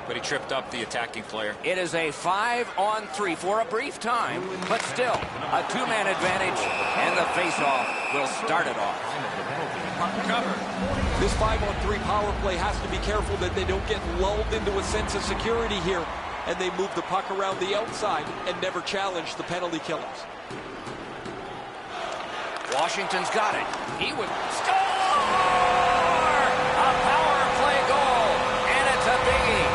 but he tripped up the attacking player. It is a 5-on-3 for a brief time, but still a two-man advantage, and the face-off will start it off. This 5-on-3 power play has to be careful that they don't get lulled into a sense of security here, and they move the puck around the outside and never challenge the penalty killers. Washington's got it. He would score! A power play goal, and it's a biggie.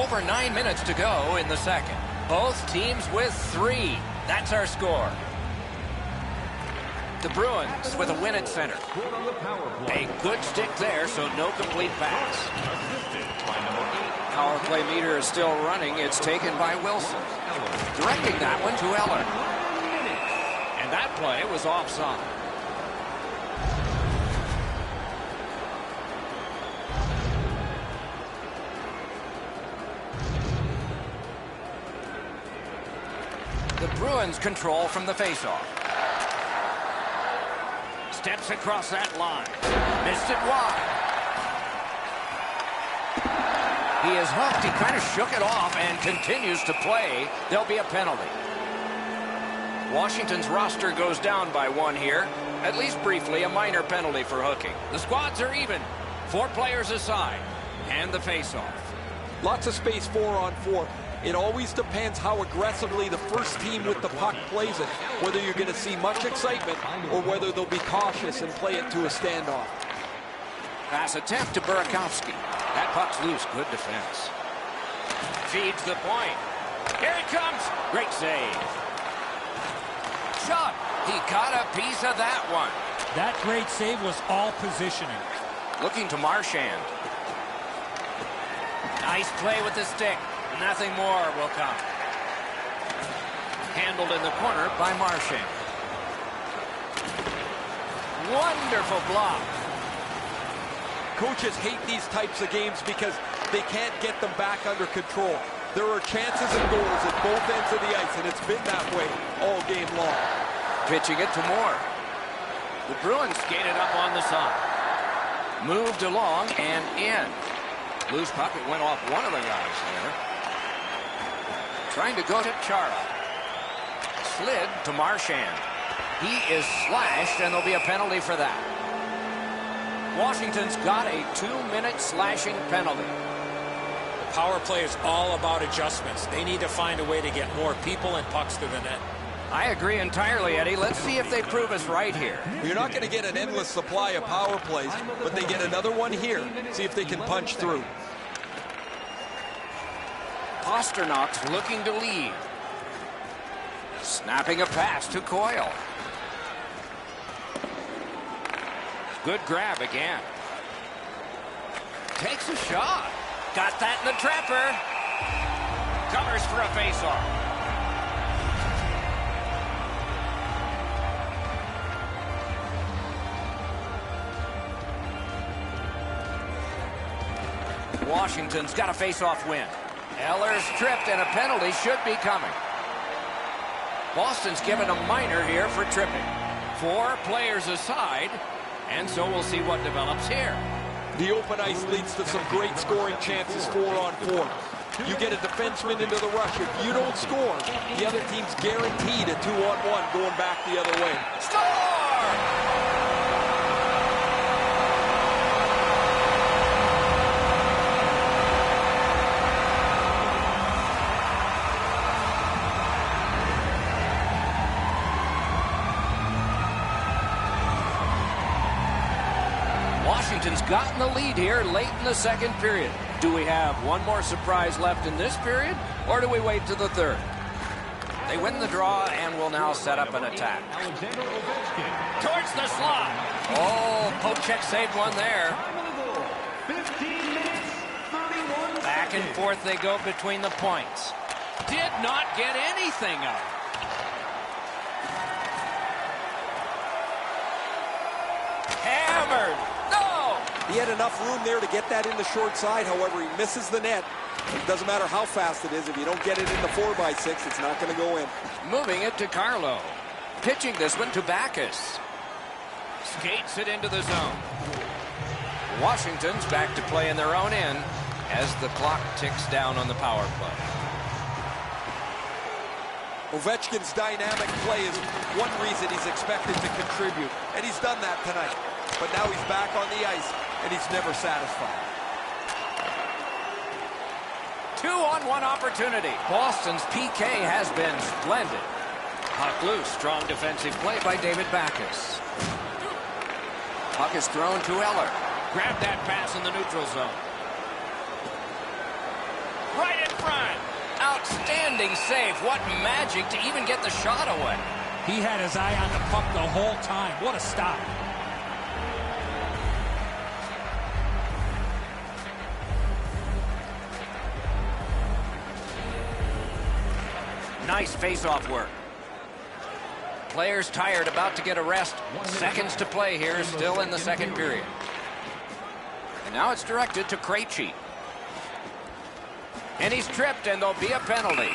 Over 9 minutes to go in the second. Both teams with 3. That's our score. The Bruins with a win at center. A good stick there, so no complete pass. Power play meter is still running. It's taken by Wilson. Directing that one to Eller. And that play was offside. The Bruins control from the faceoff. Steps across that line. Missed it wide. He is hooked. He kind of shook it off and continues to play. There'll be a penalty. Washington's roster goes down by 1 here. At least briefly, a minor penalty for hooking. The squads are even. 4 players aside. And the faceoff. Lots of space 4-on-4. It always depends how aggressively the first team with the puck plays it, whether you're going to see much excitement or whether they'll be cautious and play it to a standoff. Pass attempt to Burakovsky. That puck's loose. Good defense. Feeds the point. Here it comes. Great save. Shot. He got a piece of that one. That great save was all positioning. Looking to Marchand. Nice play with the stick. Nothing more will come. Handled in the corner by Marchand. Wonderful block. Coaches hate these types of games because they can't get them back under control. There are chances and goals at both ends of the ice, and it's been that way all game long. Pitching it to Moore. The Bruins skated up on the side. Moved along and in. Loose puck, it went off one of the guys there. Trying to go to Chara. Slid to Marchand. He is slashed, and there'll be a penalty for that. Washington's got a 2-minute slashing penalty. The power play is all about adjustments. They need to find a way to get more people and pucks to the net. I agree entirely, Eddie. Let's see if they prove us right here. You're not going to get an endless supply of power plays, but they get another one here. See if they can punch through. Pasternak's looking to lead. Snapping a pass to Coyle. Good grab again. Takes a shot. Got that in the trapper. Covers for a faceoff. Washington's got a face-off win. Eller's tripped, and a penalty should be coming. Boston's given a minor here for tripping. 4 players aside, and so we'll see what develops here. The open ice leads to some great scoring chances 4-on-4. You get a defenseman into the rush. If you don't score, the other team's guaranteed a 2-on-1 going back the other way. Score! Washington's gotten the lead here late in the second period. Do we have one more surprise left in this period, or do we wait to the third? They win the draw and will now set up an attack. Towards the slot. Oh, Pochek saved one there. 15 minutes, 31 Back and forth they go between the points. Did not get anything out. hammered. No! He had enough room there to get that in the short side. However, he misses the net. It doesn't matter how fast it is. If you don't get it in the 4x6, it's not going to go in. Moving it to Carlo. Pitching this one to Backus. Skates it into the zone. Washington's back to play in their own end as the clock ticks down on the power play. Ovechkin's dynamic play is one reason he's expected to contribute, and he's done that tonight. But now he's back on the ice, and he's never satisfied. 2-on-1 opportunity. Boston's PK has been splendid. Puck loose. Strong defensive play by David Backus. Puck is thrown to Eller. Grab that pass in the neutral zone. Right in front. Outstanding save. What magic to even get the shot away. He had his eye on the puck the whole time. What a stop. Nice face-off work. Players tired, about to get a rest. Seconds to play here, still in the second period. And now it's directed to Krejci. And he's tripped, and there'll be a penalty.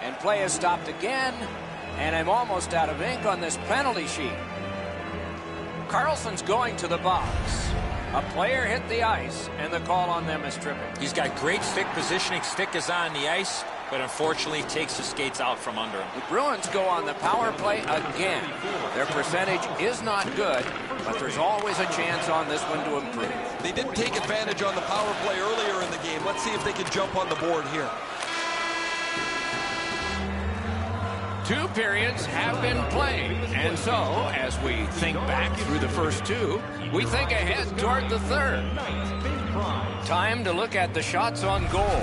And play is stopped again, and I'm almost out of ink on this penalty sheet. Carlson's going to the box. A player hit the ice, and the call on them is tripping. He's got great stick positioning. Stick is on the ice, but unfortunately takes the skates out from under him. The Bruins go on the power play again. Their percentage is not good, but there's always a chance on this one to improve. They didn't take advantage on the power play earlier in the game. Let's see if they can jump on the board here. 2 periods have been played, and so, as we think back through the first 2, we think ahead toward the third. Time to look at the shots on goal.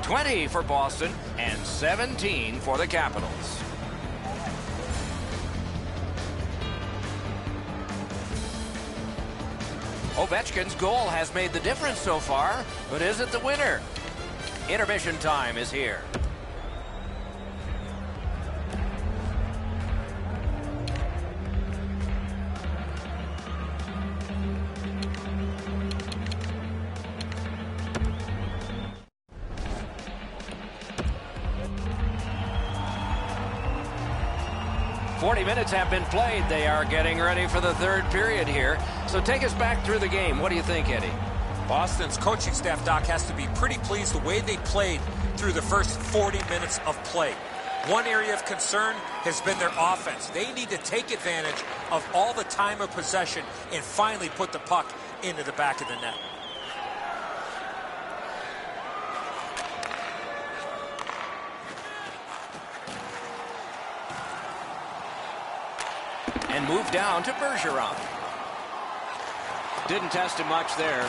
20 for Boston and 17 for the Capitals. Ovechkin's goal has made the difference so far, but is it the winner? Intermission time is here. .40 minutes have been played. They are getting ready for the third period here. So take us back through the game. What do you think, Eddie? Boston's coaching staff, Doc, has to be pretty pleased the way they played through the first 40 minutes of play. One area of concern has been their offense. They need to take advantage of all the time of possession and finally put the puck into the back of the net. And move down to Bergeron. Didn't test him much there.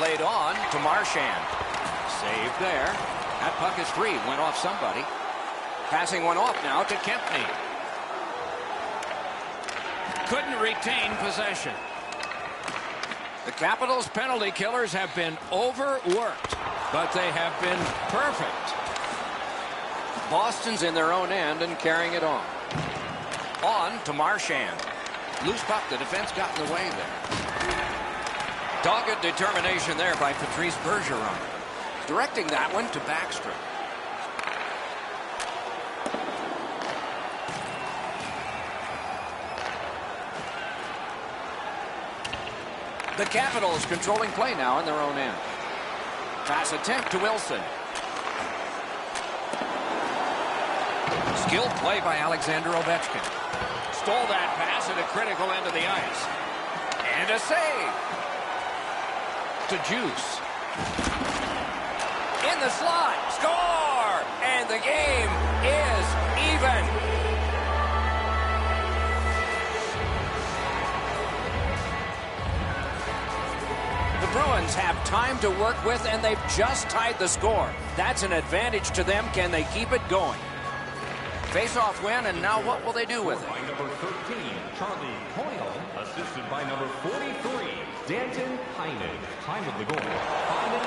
Laid on to Marchand. Save there. That puck is free. Went off somebody. Passing one off now to Kempney. Couldn't retain possession. The Capitals' penalty killers have been overworked, but they have been perfect. Boston's in their own end and carrying it on. On to Marchand. Loose puck. The defense got in the way there. Dogged determination there by Patrice Bergeron. Directing that one to Backstrom. The Capitals controlling play now in their own end. Pass attempt to Wilson. Skilled play by Alexander Ovechkin. Stole that pass at a critical end of the ice. And a save. To Juice. In the slot. Score! And the game is even. The Bruins have time to work with, and they've just tied the score. That's an advantage to them. Can they keep it going? Face-off win, and now what will they do with it? By number 13, Charlie Coyle, assisted by number 43, Danton Heinen. Time of the goal.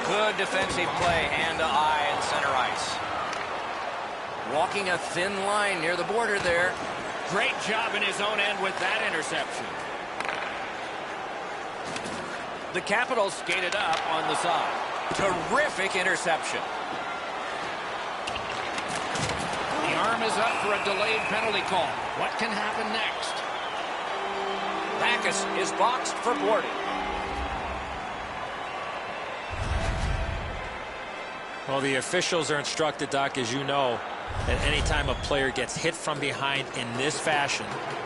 Good defensive play, hand to eye and center ice. Walking a thin line near the border there. Great job in his own end with that interception. The Capitals skated up on the side. Terrific interception. The arm is up for a delayed penalty call. What can happen next? Backus is boxed for boarding. Well, the officials are instructed, Doc, as you know, that any time a player gets hit from behind in this fashion,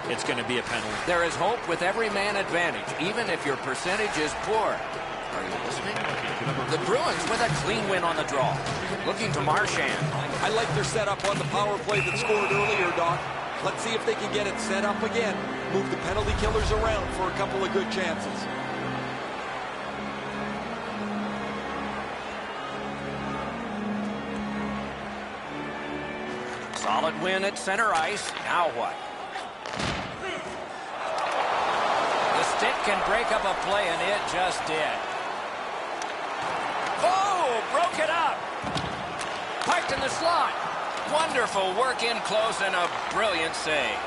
it's going to be a penalty. There is hope with every man advantage, even if your percentage is poor. Are you listening? The Bruins with a clean win on the draw. Looking to Marchand. I like their setup on the power play that scored earlier, Doc. Let's see if they can get it set up again. Move the penalty killers around for a couple of good chances. Solid win at center ice. Now what? The stick can break up a play, and it just did. Oh, broke it up. Parked in the slot. Wonderful work in close and a brilliant save.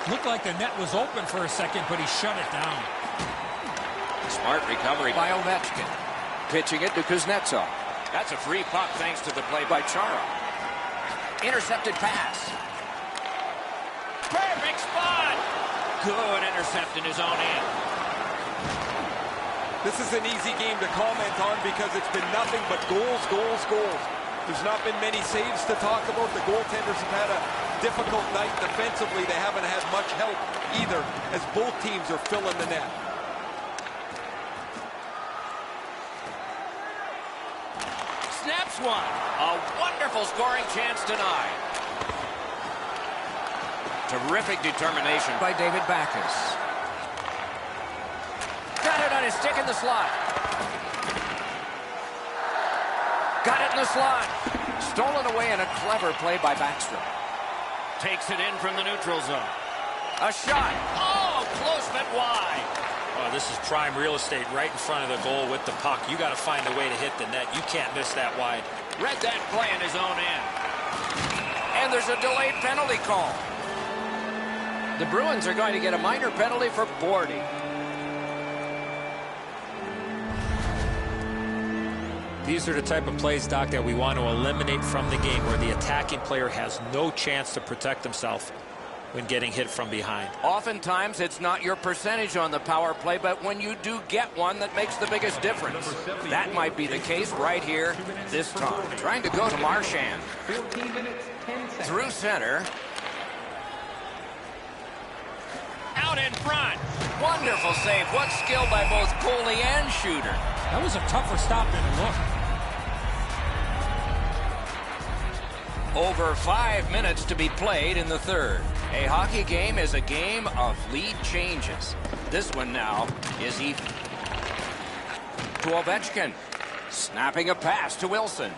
Looked like the net was open for a second, but he shut it down. Smart recovery by Ovechkin. Pitching it to Kuznetsov. That's a free puck thanks to the play by Chara. Intercepted pass. Perfect spot. Good intercept in his own end. This is an easy game to comment on because it's been nothing but goals, goals, goals. There's not been many saves to talk about. The goaltenders have had a difficult night defensively. They haven't had much help either as both teams are filling the net. Snaps one. A wonderful scoring chance denied. Terrific determination by David Backus. Got it on his stick in the slot. Got it in the slot. Stolen away in a clever play by Backstrom. Takes it in from the neutral zone. A shot. Oh, close but wide. Oh, this is prime real estate right in front of the goal with the puck. You got to find a way to hit the net. You can't miss that wide. Read that play in his own end. And there's a delayed penalty call. The Bruins are going to get a minor penalty for boarding. These are the type of plays, Doc, that we want to eliminate from the game where the attacking player has no chance to protect himself when getting hit from behind. Oftentimes, it's not your percentage on the power play, but when you do get one, that makes the biggest difference. That might be the case right here this time. Trying to go to Marchand. 14 minutes, 10 seconds. Through center. Out in front. Wonderful save. What skill by both goalie and shooter. That was a tougher stop than it looked. Over 5 minutes to be played in the third. A hockey game is a game of lead changes. This one now is even. To Ovechkin. Snapping a pass to Wilson.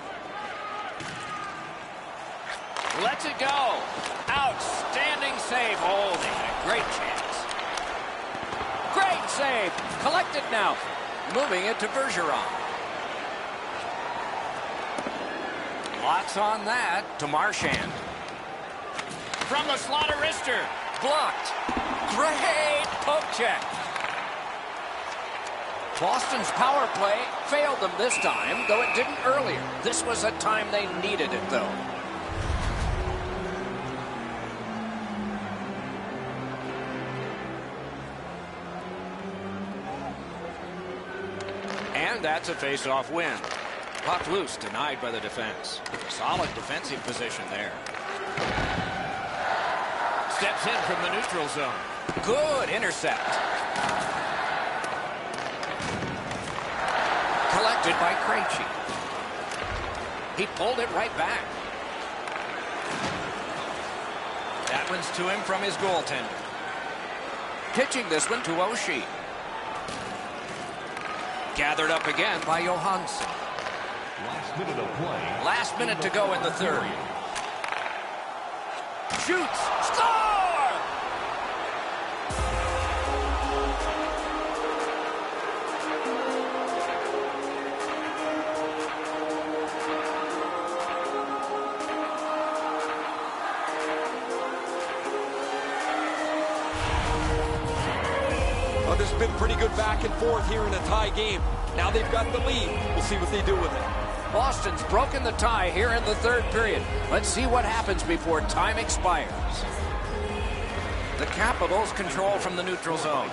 Lets it go. Outstanding save. Oh, they had a great chance. Great save. Collected now. Moving it to Bergeron. Lots on that to Marchand. From the slot of wrister. Blocked. Great poke check. Boston's power play failed them this time, though it didn't earlier. This was a time they needed it, though. And that's a face-off win. Puck loose, denied by the defense. Solid defensive position there. Steps in from the neutral zone. Good intercept. Collected by Krejci. He pulled it right back. That one's to him from his goaltender. Pitching this one to Oshie. Gathered up again by Johansson. Last minute of play. Last minute to go in the third. Shoots. Score! this has been pretty good back and forth here in a tie game. Now they've got the lead. We'll see what they do with it. Boston's broken the tie here in the third period. Let's see what happens before time expires. The Capitals control from the neutral zone.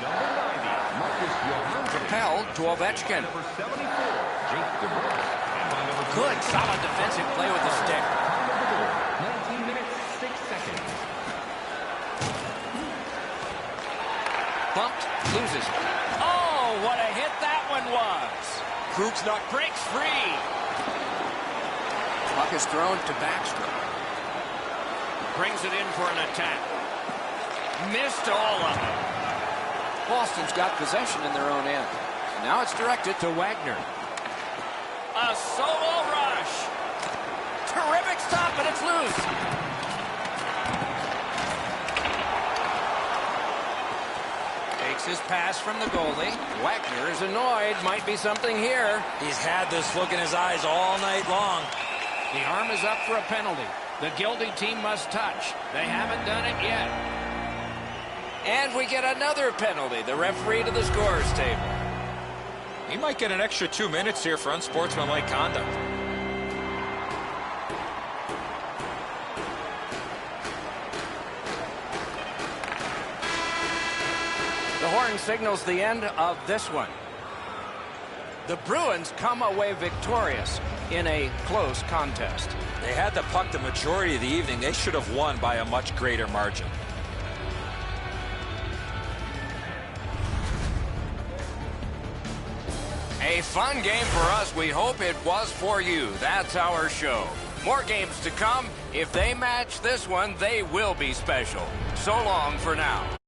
Propelled to Ovechkin. Good, solid defensive play with the stick. 19 minutes, 6 seconds. Bumped, loses. Oh, what a hit that one was. Krug's not Breaks free. Puck is thrown to Backstrom. Brings it in for an attack. Missed all of it. Boston's got possession in their own end. Now it's directed to Wagner. A solo rush. Terrific stop, but it's loose. Takes his pass from the goalie. Wagner is annoyed. Might be something here. He's had this look in his eyes all night long. The arm is up for a penalty. The guilty team must touch. They haven't done it yet. And we get another penalty. The referee to the scorer's table. He might get an extra 2 minutes here for unsportsmanlike conduct. The horn signals the end of this one. The Bruins come away victorious in a close contest. They had the puck the majority of the evening. They should have won by a much greater margin. A fun game for us. We hope it was for you. That's our show. More games to come. If they match this one, they will be special. So long for now.